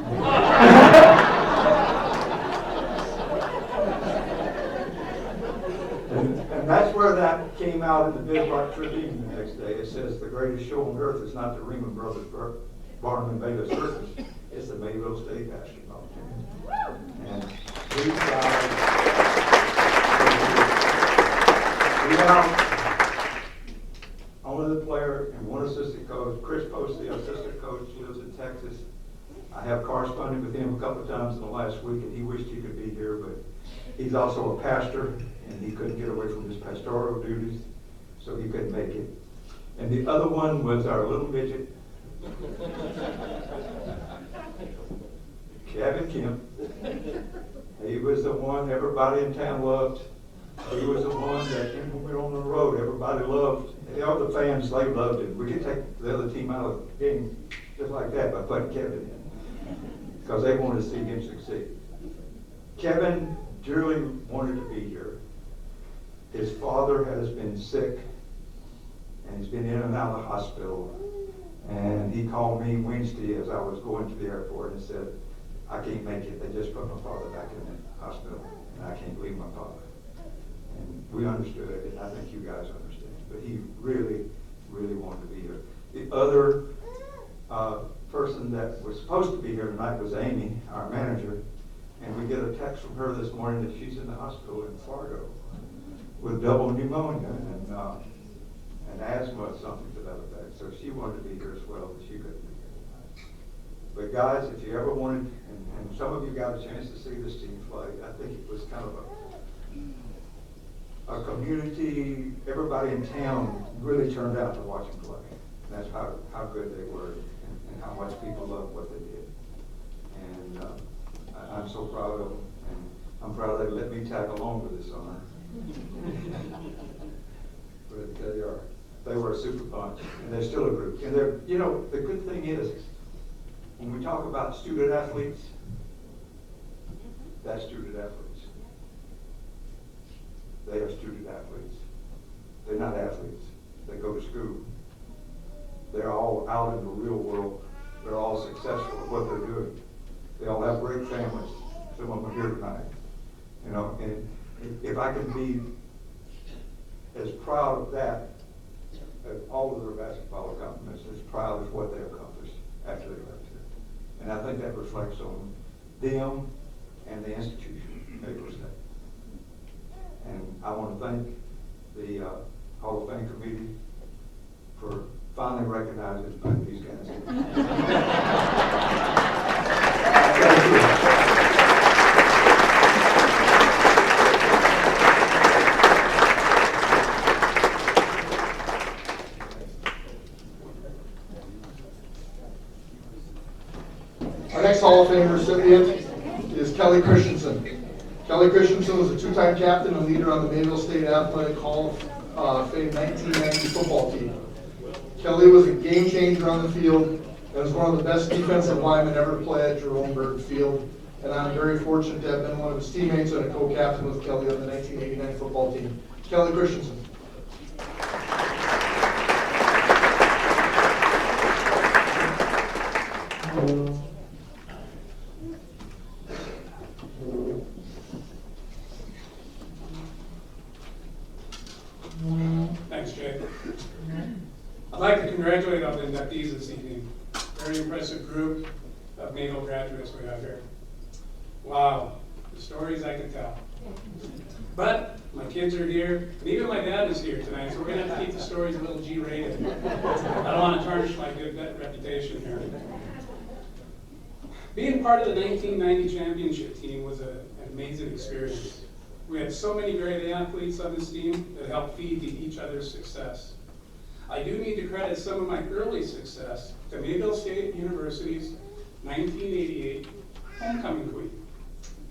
Speaker 7: And that's where that came out in the Bismarck Tribune the next day. It says the greatest show on earth is not the Riemann Brothers Barnum and Bailey Circus, it's the Mayville State basketball team. And these guys, we have only the player and one assistant coach. Chris Post, the assistant coach, lives in Texas. I have corresponded with him a couple of times in the last week, and he wished he could be here, but he's also a pastor, and he couldn't get away from his pastoral duties, so he couldn't make it. And the other one was our little midget, Kevin Kemp. He was the one everybody in town loved. He was the one that when we were on the road, everybody loved. All the fans, they loved him. We could take the other team out of the game just like that by putting Kevin in, because they wanted to see him succeed. Kevin dearly wanted to be here. His father has been sick, and he's been in and out of the hospital. And he called me Wednesday as I was going to the airport and said, I can't make it. They just put my father back in the hospital, and I can't leave my father. And we understood it, and I think you guys understand. But he really, really wanted to be here. The other person that was supposed to be here tonight was Amy, our manager. And we get a text from her this morning that she's in the hospital in Fargo with double pneumonia and asthma or something to that effect. So she wanted to be here as well, but she couldn't be here tonight. But guys, if you ever wanted, and some of you got a chance to see this team play, I think it was kind of a community, everybody in town really turned out to watch them play. And that's how good they were and how much people loved what they did. And I'm so proud of them, and I'm proud they let me tag along with this honor. But they were a super bunch, and they're still a group. And they're, you know, the good thing is, when we talk about student athletes, that's student athletes. They are student athletes. They're not athletes. They go to school. They're all out in the real world. They're all successful at what they're doing. They all have great families. Some of them are here tonight. You know, and if I can be as proud of that, as all of their basketball accomplishments, as proud as what they accomplished after they left here. And I think that reflects on them and the institution, Mayville State. And I want to thank the Hall of Fame committee for finally recognizing these guys.
Speaker 5: Thank you.
Speaker 1: Our next Hall of Fame recipient is Kelly Christensen. Kelly Christensen was a two-time captain and leader on the Mayville State Athletic Hall of Fame 1990 football team. Kelly was a game changer on the field and was one of the best defensive linemen ever to play at Jerome Bird Field. And I'm very fortunate to have been one of his teammates and a co-captain with Kelly on the 1989 football team. Kelly Christensen.
Speaker 8: Thanks, Jed. I'd like to congratulate all the inductees this evening. Very impressive group of Mayville graduates we have here. Wow, the stories I could tell. But my kids are here, and even my dad is here tonight, so we're going to have to keep the stories a little G-rated. I don't want to tarnish my good reputation here. Being part of the 1990 championship team was an amazing experience. We had so many great athletes on this team that helped feed each other's success. I do need to credit some of my early success to Mayville State University's 1988 homecoming queen.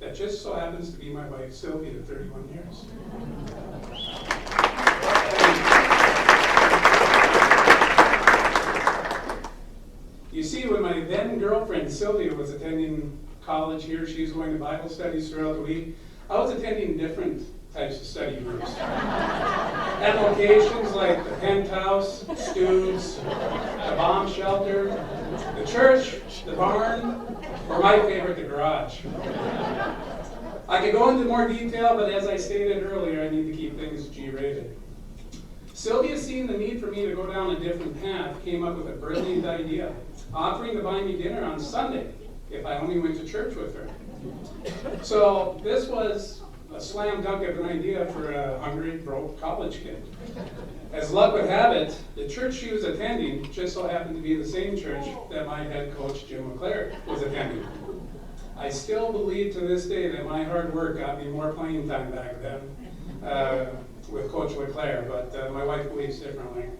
Speaker 8: That just so happens to be my wife, Sylvia, 31 years. You see, when my then girlfriend, Sylvia, was attending college here, she was going to Bible studies throughout the week, I was attending different types of study groups. At locations like the penthouse, Stu's, the bomb shelter, the church, the barn, or my favorite, the garage. I could go into more detail, but as I stated earlier, I need to keep things G-rated. Sylvia, seeing the need for me to go down a different path, came up with a brilliant idea, offering to buy me dinner on Sunday if I only went to church with her. So this was a slam dunk of an idea for a hungry, broke college kid. As luck would have it, the church she was attending just so happened to be the same church that my head coach, Jim Mccurlin, was attending. I still believe to this day that my hard work got me more playing time back then with Coach Leclerc, but my wife believes differently.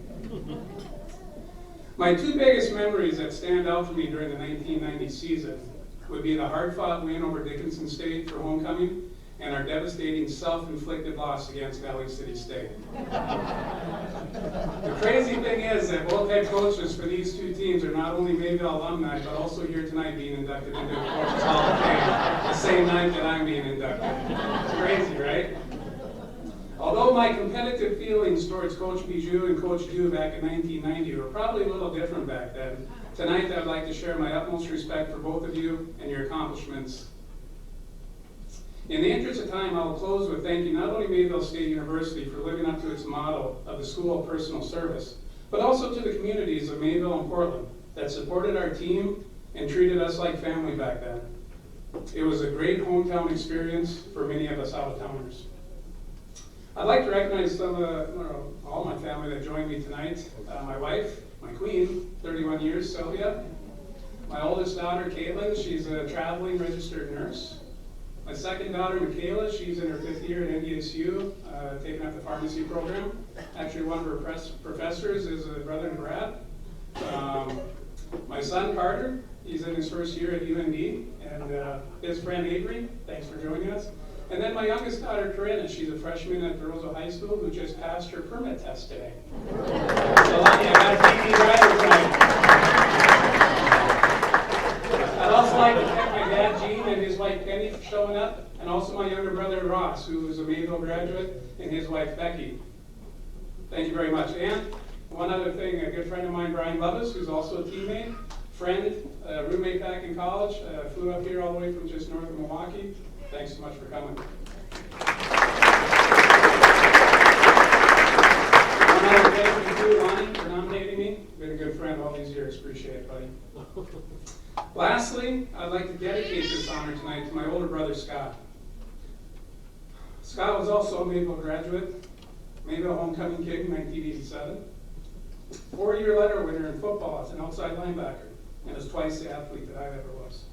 Speaker 8: My two biggest memories that stand out for me during the 1990 season would be the hard-fought win over Dickinson State for homecoming and our devastating self-inflicted loss against Valley City State. The crazy thing is that both head coaches for these two teams are not only Mayville alumni, but also here tonight being inducted into the Coaches Hall of Fame the same night that I'm being inducted. It's crazy, right? Although my competitive feelings towards Coach Bijou and Coach Du back in 1990 were probably a little different back then, tonight I'd like to share my utmost respect for both of you and your accomplishments. In the interest of time, I will close with thanking not only Mayville State University for living up to its motto of the School of Personal Service, but also to the communities of Mayville and Portland that supported our team and treated us like family back then. It was a great hometown experience for many of us out-of-towners. I'd like to recognize all my family that joined me tonight. My wife, my queen, 31 years, Sylvia. My oldest daughter, Caitlin, she's a traveling registered nurse. My second daughter, Michaela, she's in her 5th year at NDSU, taking up the pharmacy program. Actually, one of her professors is a brother in Brad. My son, Carter, he's in his 1st year at UND, and his friend, Avery, thanks for joining us. And then my youngest daughter, Corinna, she's a freshman at Roseau High School who just passed her permit test today. So lucky I got a TV driver tonight. I'd also like to thank my dad, Gene, and his wife, Penny, for showing up, and also my younger brother, Ross, who is a Mayville graduate, and his wife, Becky. Thank you very much. And one other thing, a good friend of mine, Brian Lovis, who's also a teammate, friend, roommate back in college, flew up here all the way from just north of Milwaukee. Thanks so much for coming. One other thank you to Lonnie for nominating me. Been a good friend all these years. Appreciate it, buddy. Lastly, I'd like to dedicate this honor tonight to my older brother, Scott. Scott was also a Mayville graduate, Mayville homecoming kid in 1987. 4-year letter winner in football as an outside linebacker, and is twice the athlete that I ever was.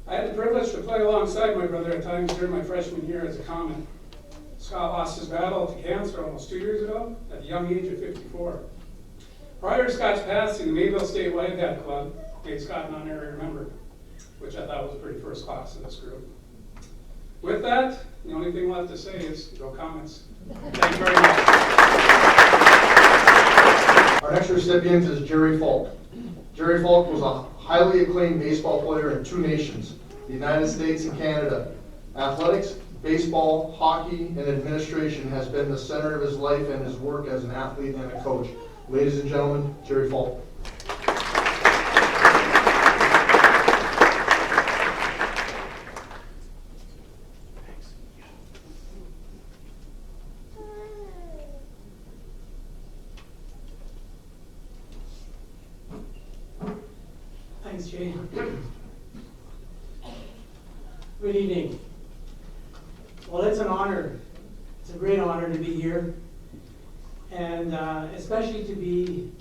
Speaker 8: I had the privilege to play alongside my brother at times during my freshman year as a common. Scott lost his battle to cancer almost 2 years ago at the young age of 54. Prior to Scott's passing, the Mayville State Wildcat Club made Scott an honorary member, which I thought was pretty first class in this group. With that, the only thing left to say is no comments. Thank you very much.
Speaker 1: Our next recipient is Jerry Falk. Jerry Falk was a highly acclaimed baseball player in 2 nations, the United States and Canada. Athletics, baseball, hockey, and administration has been the center of his life and his work as an athlete and a coach. Ladies and gentlemen, Jerry Falk.
Speaker 9: Thanks, Jay. Good evening. Well, it's an honor. It's a great honor to be here, and especially to be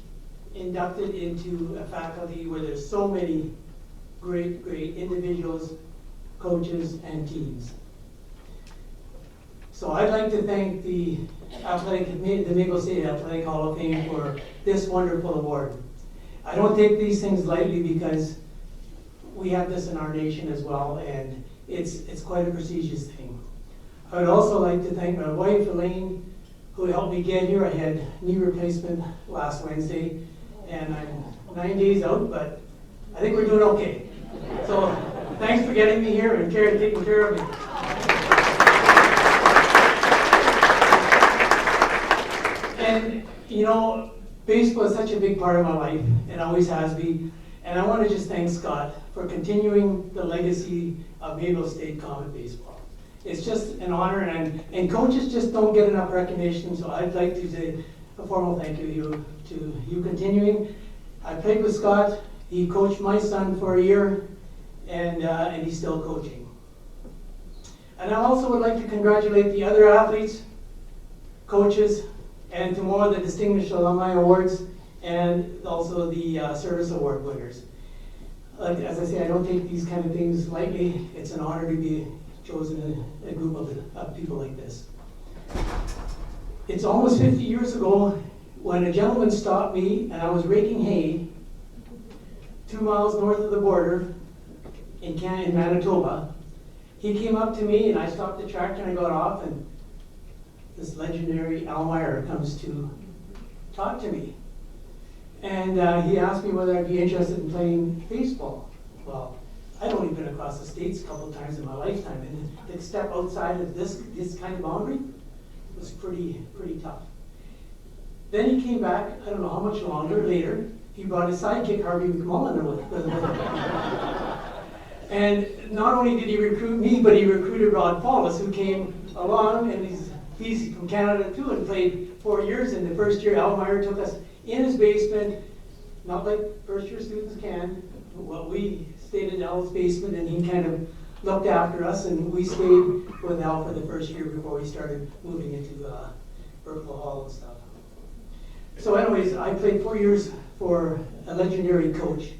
Speaker 9: inducted into a faculty where there's so many great individuals, coaches, and teams. So I'd like to thank the Mayville State Athletic Hall of Fame for this wonderful award. I don't take these things lightly because we have this in our nation as well, and it's quite a prestigious thing. I would also like to thank my wife, Elaine, who helped me get here. I had knee replacement last Wednesday, and I'm 9 days out, but I think we're doing okay. So thanks for getting me here and taking care of me. And, you know, baseball is such a big part of my life, and always has been. And I want to just thank Scott for continuing the legacy of Mayville State Common Baseball. It's just an honor, and coaches just don't get enough recognition, so I'd like to say a formal thank you to you continuing. I played with Scott. He coached my son for a year, and he's still coaching. And I also would like to congratulate the other athletes, coaches, and to more of the Distinguished Alumni Awards, and also the Service Award winners. As I say, I don't take these kind of things lightly. It's an honor to be chosen in a group of people like this. It's almost 50 years ago when a gentleman stopped me, and I was raking hay 2 miles north of the border in Manitoba. He came up to me, and I stopped the tractor, and I got off, and this legendary Al Meyer comes to talk to me. And he asked me whether I'd be interested in playing baseball. Well, I'd only been across the states a couple of times in my lifetime, and to step outside of this kind of boundary was pretty tough. Then he came back, I don't know how much longer later, he brought his sidekick, Harvey Mcmuller, with him. And not only did he recruit me, but he recruited Rod Paulus, who came along, and he's from Canada too, and played 4 years. In the first year, Al Meyer took us in his basement, not like first year students can. Well, we stayed in Al's basement, and he kind of looked after us, and we stayed with Al for the first year before we started moving into Berkeley Hall and stuff. So anyways, I played 4 years for a legendary coach,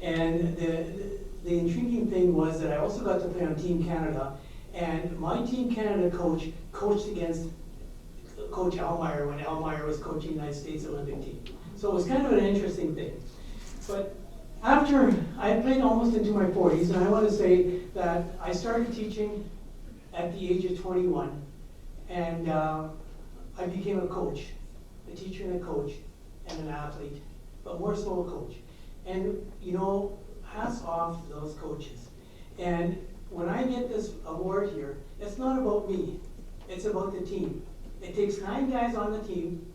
Speaker 9: and the intriguing thing was that I also got to play on Team Canada, and my Team Canada coach coached against Coach Al Meyer when Al Meyer was coaching the United States Olympic team. So it was kind of an interesting thing. But after, I had played almost into my 40s, and I want to say that I started teaching at the age of 21, and I became a coach, a teacher and a coach, and an athlete, but more so a coach. And, you know, hats off to those coaches. And when I get this award here, it's not about me, it's about the team. It takes 9 guys on the team,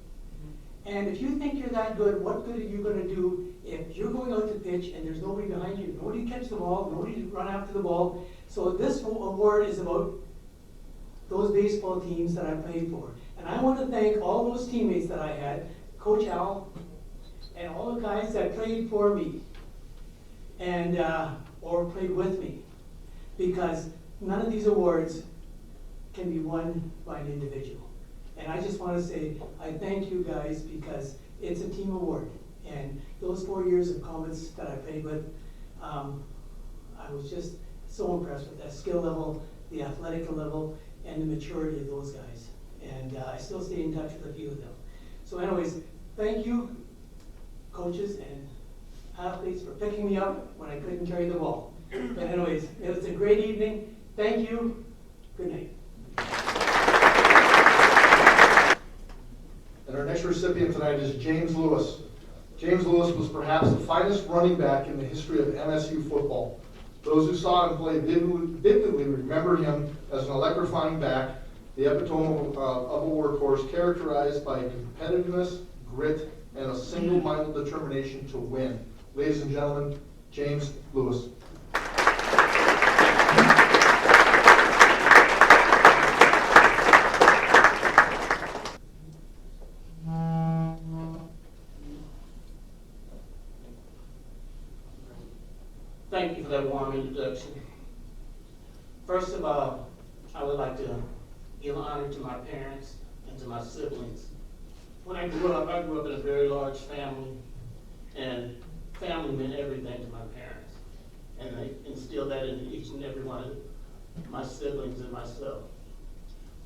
Speaker 9: and if you think you're that good, what good are you going to do if you're going out to pitch and there's nobody behind you, nobody to catch the ball, nobody to run after the ball? So this award is about those baseball teams that I played for. And I want to thank all those teammates that I had, Coach Al, and all the guys that played for me, and or played with me, because none of these awards can be won by an individual. And I just want to say, I thank you guys because it's a team award. And those 4 years of Comets that I played with, I was just so impressed with that skill level, the athletic level, and the maturity of those guys. And I still stay in touch with a few of them. So anyways, thank you, coaches and athletes, for picking me up when I couldn't carry the ball. But anyways, it was a great evening. Thank you. Good night.
Speaker 1: And our next recipient tonight is James Lewis. James Lewis was perhaps the finest running back in the history of MSU football. Those who saw him play vividly remember him as an electrifying back, the epitome of a workhorse characterized by competitiveness, grit, and a single-minded determination to win. Ladies and gentlemen, James Lewis.
Speaker 10: Thank you for that warm introduction. First of all, I would like to give honor to my parents and to my siblings. When I grew up in a very large family, and family meant everything to my parents. And they instilled that in each and every one of my siblings and myself.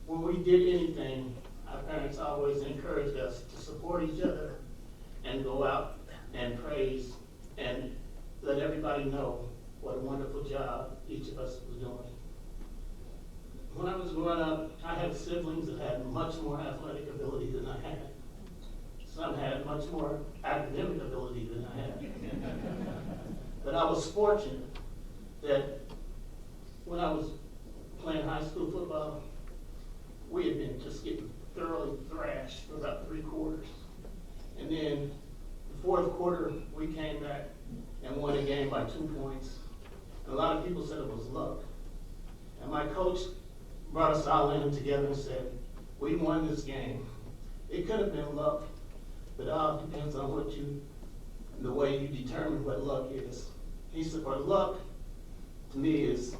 Speaker 10: When we did anything, our parents always encouraged us to support each other and go out and praise and let everybody know what a wonderful job each of us was doing. When I was growing up, I had siblings that had much more athletic ability than I had. Some had much more academic ability than I had. But I was fortunate that when I was playing high school football, we had been just getting thoroughly thrashed for about 3 quarters. And then the 4th quarter, we came back and won a game by 2 points. And a lot of people said it was luck. And my coach brought us all in together and said, we won this game. It could have been luck, but it all depends on the way you determine what luck is. He said, for luck, to me, it's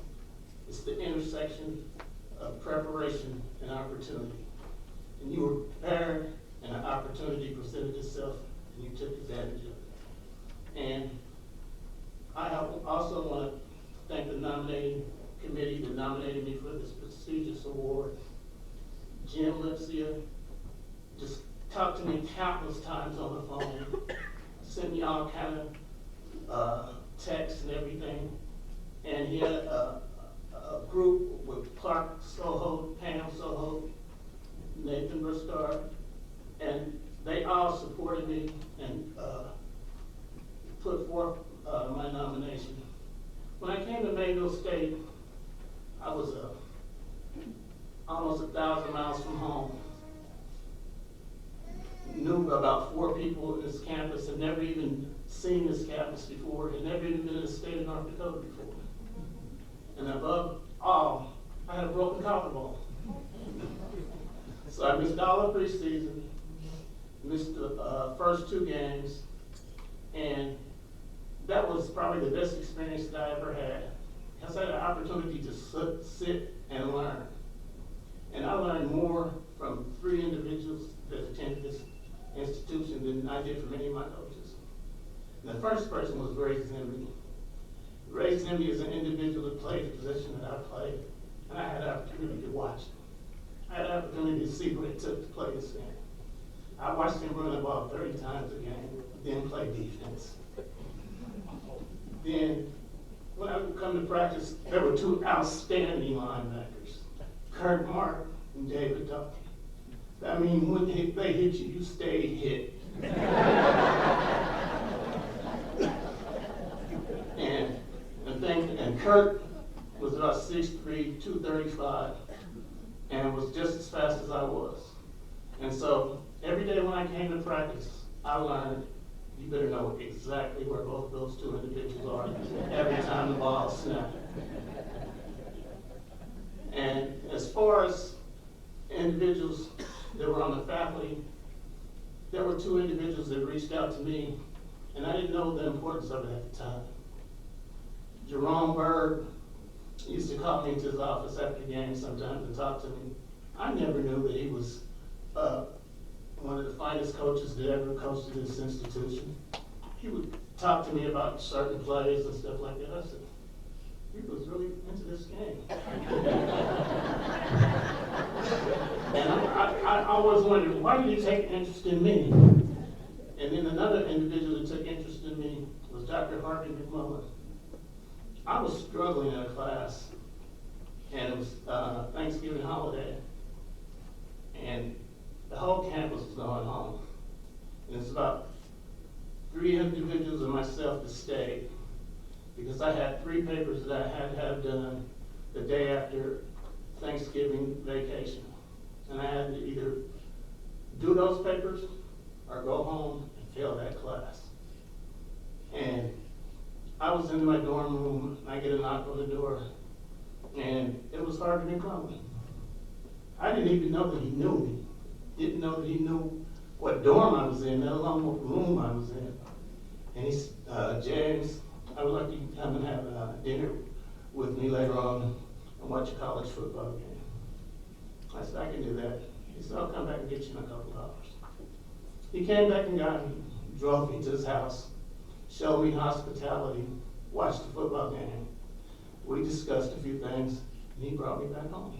Speaker 10: the intersection of preparation and opportunity. And you were prepared, and an opportunity presented itself, and you took advantage of it. And I also want to thank the nominating committee that nominated me for this prestigious award. Jim Biesiot just talked to me countless times on the phone, sent me all kind of texts and everything. And he had a group with Clark Soho, Pam Soho, Nathan Briscard, and they all supported me and put forth my nomination. When I came to Mayville State, I was almost 1,000 miles from home. Knew about 4 people in this campus, had never even seen this campus before, had never even been in the state of North Dakota before. And above all, I had a broken collarbone. So I missed all of preseason, missed the first 2 games, and that was probably the best experience that I ever had. I had an opportunity to sit and learn. And I learned more from 3 individuals that attended this institution than I did from any of my coaches. And the first person was Ray Zimby. Ray Zimby is an individual that played the position that I played, and I had the opportunity to watch him. I had the opportunity to see what it took to play this game. I watched him run the ball 30 times a game, then play defense. Then, when I would come to practice, there were 2 outstanding linebackers, Kurt Mark and David Duffy. I mean, when they hit you, you stayed hit. And Kurt was about 6'3", 235, and was just as fast as I was. And so every day when I came to practice, I learned you better know exactly where both of those 2 individuals are every time the ball snapped. And as far as individuals that were on the faculty, there were 2 individuals that reached out to me, and I didn't know the importance of it at the time. Jerome Bird He used to call me into his office after games sometimes and talk to me. I never knew that he was one of the finest coaches that ever coached at this institution. He would talk to me about certain plays and stuff like that. I said, he was really into this game. And I always wondered, why did he take interest in me? And then another individual that took interest in me was Dr. Harvey Mcmuller. I was struggling in a class, and it was Thanksgiving holiday, and the whole campus was going home. And it's about 3 individuals and myself that stayed, because I had 3 papers that I had to have done the day after Thanksgiving vacation. And I had to either do those papers or go home and fail that class. And I was in my dorm room, and I get a knock on the door, and it was Harvey Mcmuller. I didn't even know that he knew me. Didn't know that he knew what dorm I was in, let alone what room I was in. And he's, James, I would like you to come and have dinner with me later on and watch a college football game. I said, I can do that. He said, I'll come back and get you in a couple hours. He came back and got me, drove me to his house, showed me hospitality, watched the football game. We discussed a few things, and he brought me back home.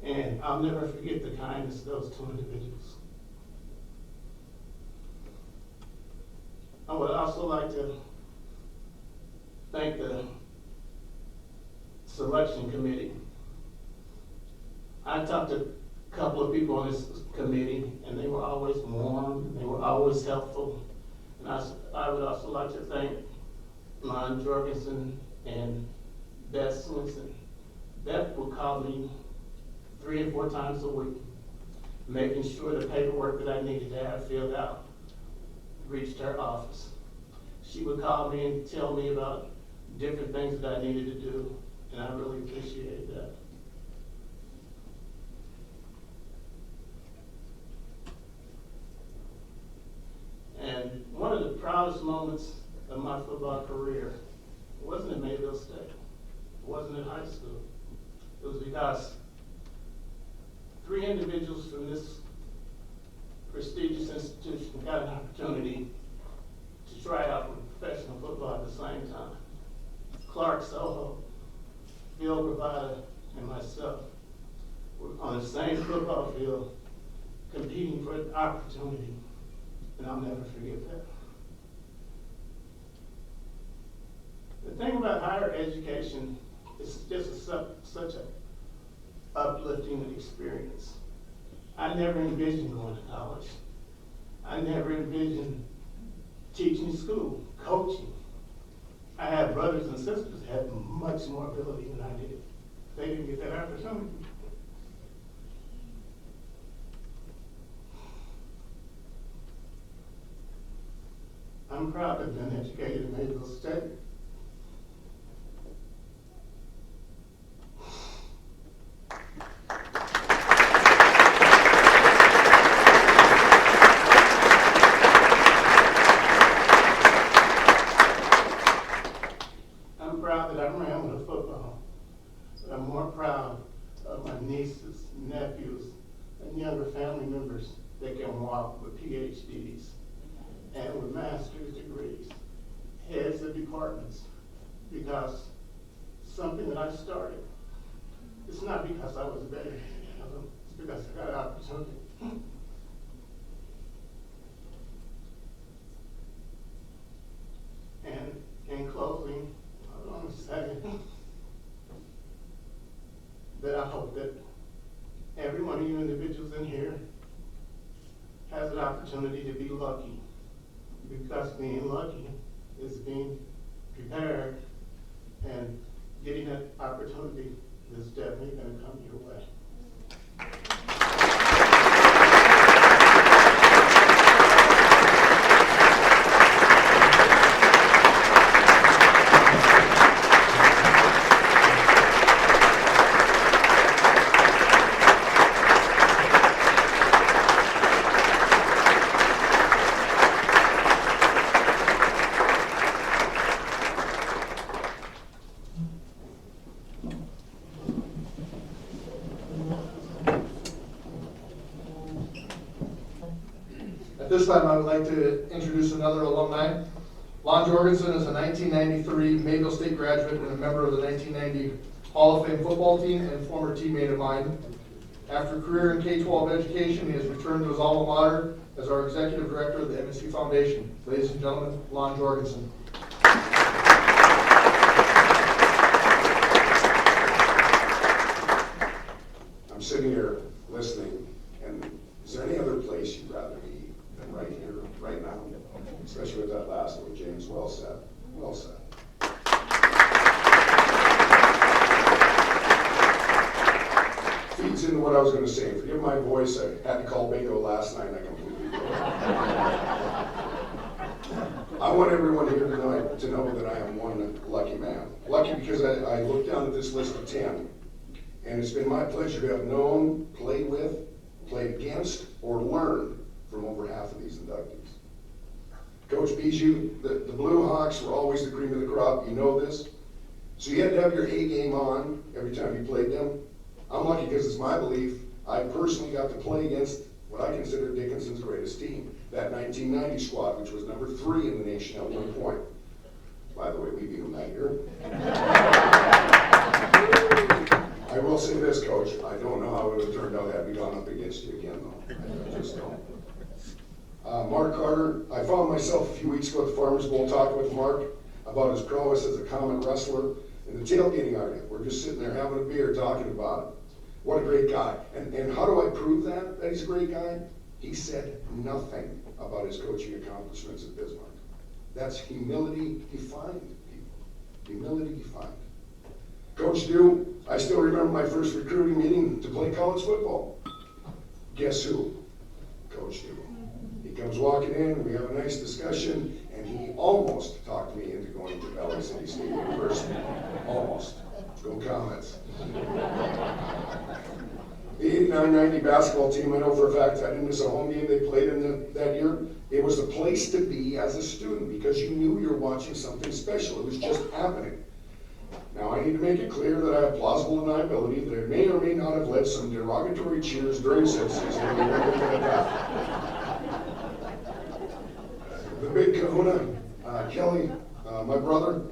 Speaker 10: And I'll never forget the kindness of those 2 individuals. I would also like to thank the selection committee. I talked to a couple of people on this committee, and they were always warm, they were always helpful. And I would also like to thank Lon Jorgensen and Beth Swinson. Beth would call me 3 and 4 times a week, making sure the paperwork that I needed to have filled out reached her office. She would call me and tell me about different things that I needed to do, and I really appreciated that. And one of the proudest moments of my football career wasn't at Mayville State. It wasn't in high school. It was because 3 individuals from this prestigious institution got an opportunity to try out for professional football at the same time. Clark Soho, Phil Bravada, and myself were on the same football field competing for an opportunity, and I'll never forget that. The thing about higher education is just such an uplifting experience. I never envisioned going to college. I never envisioned teaching school, coaching. I had brothers and sisters that had much more ability than I did. They didn't get that opportunity. I'm proud to have been educated at Mayville State. I'm proud that I ran with a football, but I'm more proud of my nieces, nephews, and younger family members that can walk with PhDs and with master's degrees, heads of departments, because something that I started, it's not because I was better than any of them, it's because I got an opportunity. And in closing, I want to say that I hope that every one of you individuals in here has an opportunity to be lucky, because being lucky is being prepared, and getting that opportunity is definitely going to come your way.
Speaker 1: this time, I would like to introduce another alumni. Lon Jorgensen is a 1993 Mayville State graduate and a member of the 1990 Hall of Fame football team and former teammate of mine. After a career in K-12 education, he has returned to his alma mater as our executive director of the MSU Foundation. Ladies and gentlemen, Lon Jorgensen.
Speaker 11: I'm sitting here listening, and is there any other place you'd rather be than right here, right now? Especially with that last one, James, well said, well said. Feeds into what I was gonna say. Forgive my voice, I had to call bingo last night and I completely broke. I want everyone here tonight to know that I am one lucky man. Lucky because I looked down at this list of 10, and it's been my pleasure to have known, played with, played against, or learned from over half of these inductees. Coach Bijou, the Blue Hawks were always the cream of the crop, you know this. So you had to have your A game on every time you played them. I'm lucky because it's my belief I personally got to play against what I consider Dickinson's greatest team, that 1990 squad, which was number 3 in the nation at one point. By the way, we beat them that year. I will say this, Coach, I don't know how it would have turned out had we gone up against you again, though. I just don't. Mark Carter, I found myself a few weeks ago at the Farmers Bowl talking with Mark about his prowess as a comic wrestler in the tailgating area. We're just sitting there having a beer talking about it. What a great guy. And how do I prove that he's a great guy? He said nothing about his coaching accomplishments at Bismarck. That's humility defined, people. Humility defined. Coach Dew, I still remember my first recruiting meeting to play college football. Guess who? Coach Dew. He comes walking in, we have a nice discussion, and he almost talked me into going to Valley City State University. Almost. Go Comets. The 89-90 basketball team, I know for a fact I didn't miss a home game they played in that year. It was the place to be as a student because you knew you were watching something special. It was just happening. Now, I need to make it clear that I have plausible deniability that I may or may not have led some derogatory cheers during said season. We won't get at that. The big kahuna, Kelly, my brother,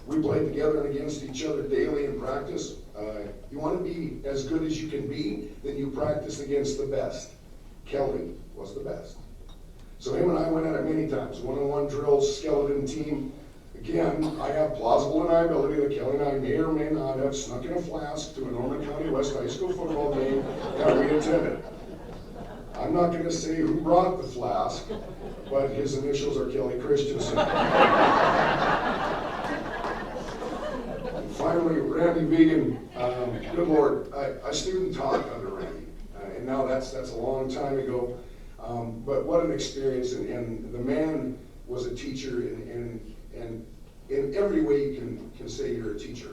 Speaker 11: we played together and against each other daily in practice. You want to be as good as you can be, then you practice against the best. Kelly was the best. So him and I went at it many times, one-on-one drills, skeleton team. Again, I have plausible deniability that Kelly and I may or may not have snuck in a flask to a Norman County West High School football game that we attended. I'm not going to say who brought the flask, but his initials are Kelly Christensen. And finally, Randy Vigen, good Lord, I student taught under Randy, and now that's a long time ago, but what an experience, and the man was a teacher in every way you can say you're a teacher.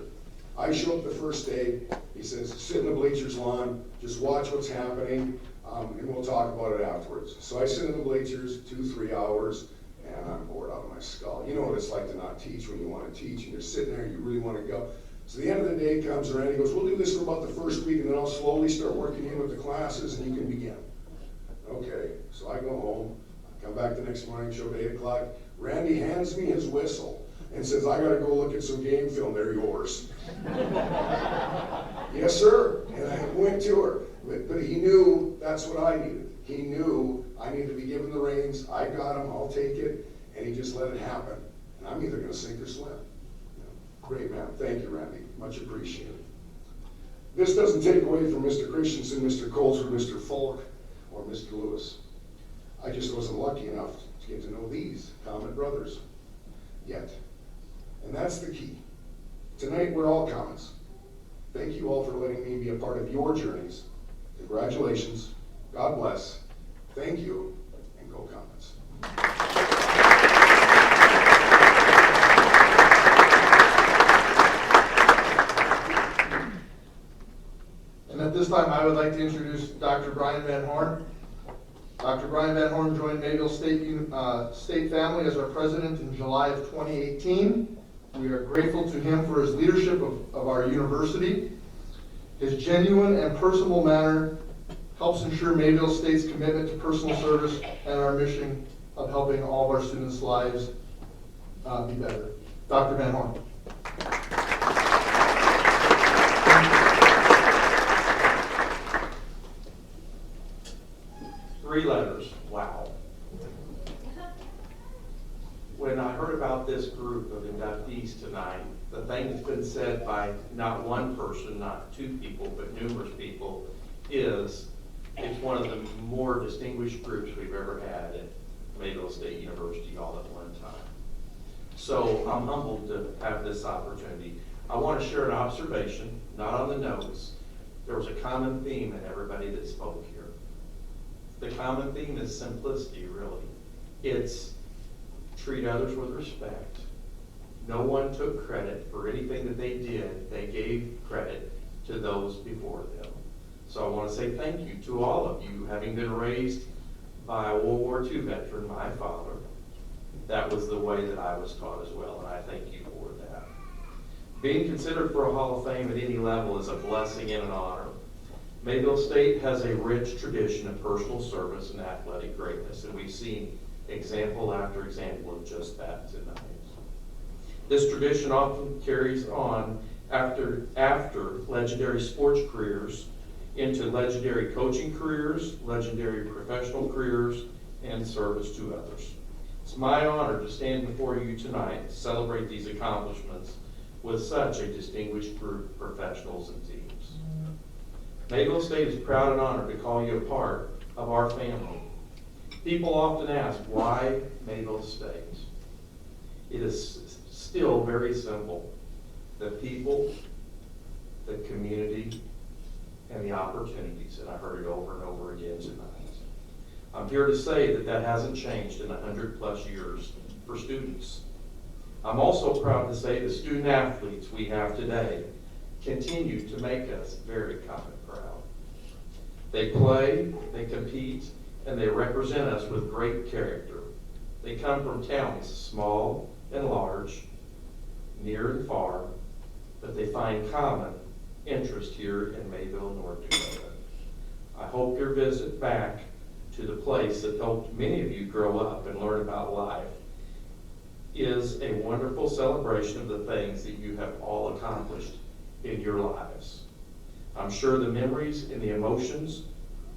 Speaker 11: I show up the first day, he says, sit in the bleachers, Lon, just watch what's happening, and we'll talk about it afterwards. So I sit in the bleachers 2-3 hours, and I'm bored out of my skull. You know what it's like to not teach when you want to teach, and you're sitting there and you really want to go. So the end of the day comes around, he goes, we'll do this for about the first week, and then I'll slowly start working in with the classes, and you can begin. Okay, so I go home, come back the next morning, show up at 8 o'clock. Randy hands me his whistle and says, I gotta go look at some game film, they're yours. Yes, sir, and I went to her. But he knew that's what I needed. He knew I needed to be given the reins, I got him, I'll take it, and he just let it happen. And I'm either gonna sink or swim. Great man, thank you, Randy, much appreciated. This doesn't take away from Mr. Christensen, Mr. Kolsrud, Mr. Falk, or Mr. Lewis. I just wasn't lucky enough to get to know these common brothers yet. And that's the key. Tonight we're all Comets. Thank you all for letting me be a part of your journeys. Congratulations, God bless, thank you, and go Comets.
Speaker 1: And at this time, I would like to introduce Dr. Brian Van Horn. Dr. Brian Van Horn joined Mayville State family as our president in July of 2018. We are grateful to him for his leadership of our university. His genuine and personal manner helps ensure Mayville State's commitment to personal service and our mission of helping all of our students' lives be better. Dr. Van Horn.
Speaker 12: Three letters, wow. When I heard about this group of inductees tonight, the thing that's been said by not one person, not two people, but numerous people, is it's one of the more distinguished groups we've ever had at Mayville State University all at one time. So I'm humbled to have this opportunity. I want to share an observation, not on the notes. There was a common theme in everybody that spoke here. The common theme is simplicity, really. It's treat others with respect. No one took credit for anything that they did. They gave credit to those before them. So I want to say thank you to all of you, having been raised by a World War II veteran, my father. That was the way that I was taught as well, and I thank you for that. Being considered for a Hall of Fame at any level is a blessing and an honor. Mayville State has a rich tradition of personal service and athletic greatness, and we've seen example after example of just that tonight. This tradition often carries on after legendary sports careers into legendary coaching careers, legendary professional careers, and service to others. It's my honor to stand before you tonight to celebrate these accomplishments with such a distinguished group of professionals and teams. Mayville State is proud and honored to call you a part of our family. People often ask, why Mayville State? It is still very simple. The people, the community, and the opportunities, and I heard it over and over again tonight. I'm here to say that that hasn't changed in 100+ years for students. I'm also proud to say the student athletes we have today continue to make us very common proud. They play, they compete, and they represent us with great character. They come from towns small and large, near and far, but they find common interest here in Mayville, North Dakota. I hope your visit back to the place that helped many of you grow up and learn about life is a wonderful celebration of the things that you have all accomplished in your lives. I'm sure the memories and the emotions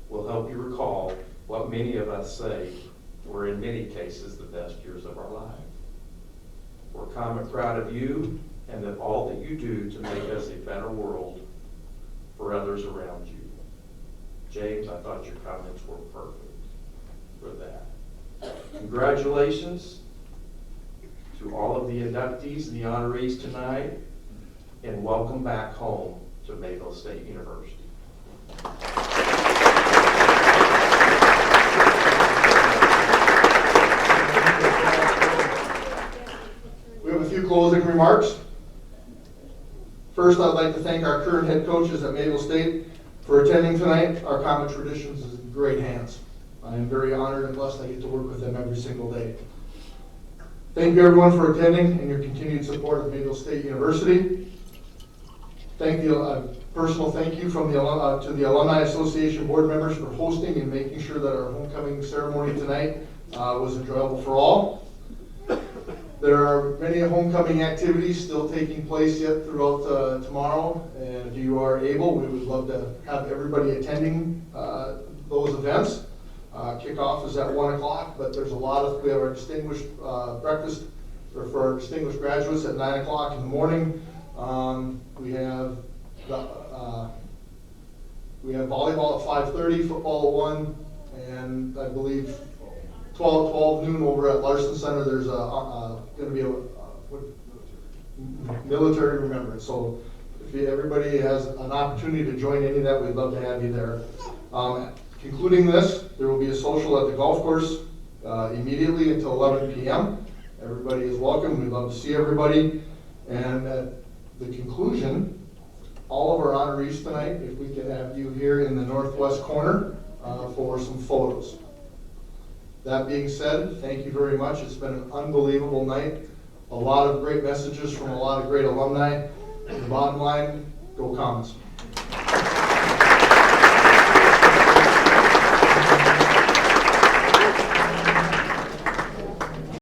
Speaker 12: will help you recall what many of us say were in many cases the best years of our life. We're common proud of you and of all that you do to make us a better world for others around you. James, I thought your comments were perfect for that. Congratulations to all of the inductees and the honorees tonight, and welcome back home to Mayville State University.
Speaker 1: We have a few closing remarks. First, I'd like to thank our current head coaches at Mayville State for attending tonight. Our common traditions is in great hands. I am very honored and blessed I get to work with them every single day. Thank you everyone for attending and your continued support of Mayville State University. Personal thank you from to the Alumni Association board members for hosting and making sure that our homecoming ceremony tonight was enjoyable for all. There are many homecoming activities still taking place yet throughout tomorrow, and if you are able, we would love to have everybody attending those events. Kickoff is at 1 o'clock, but there's we have our distinguished breakfast for our distinguished graduates at 9 o'clock in the morning. We have volleyball at 5:30, football at 1, and I believe 12 noon over at Larson Center. There's going to be a military remembrance. So if everybody has an opportunity to join any of that, we'd love to have you there. Concluding this, there will be a social at the golf course immediately until 11 p.m. Everybody is welcome. We'd love to see everybody. And at the conclusion, all of our honorees tonight, if we could have you here in the northwest corner for some photos. That being said, thank you very much. It's been an unbelievable night. A lot of great messages from a lot of great alumni. The bottom line, go Comets.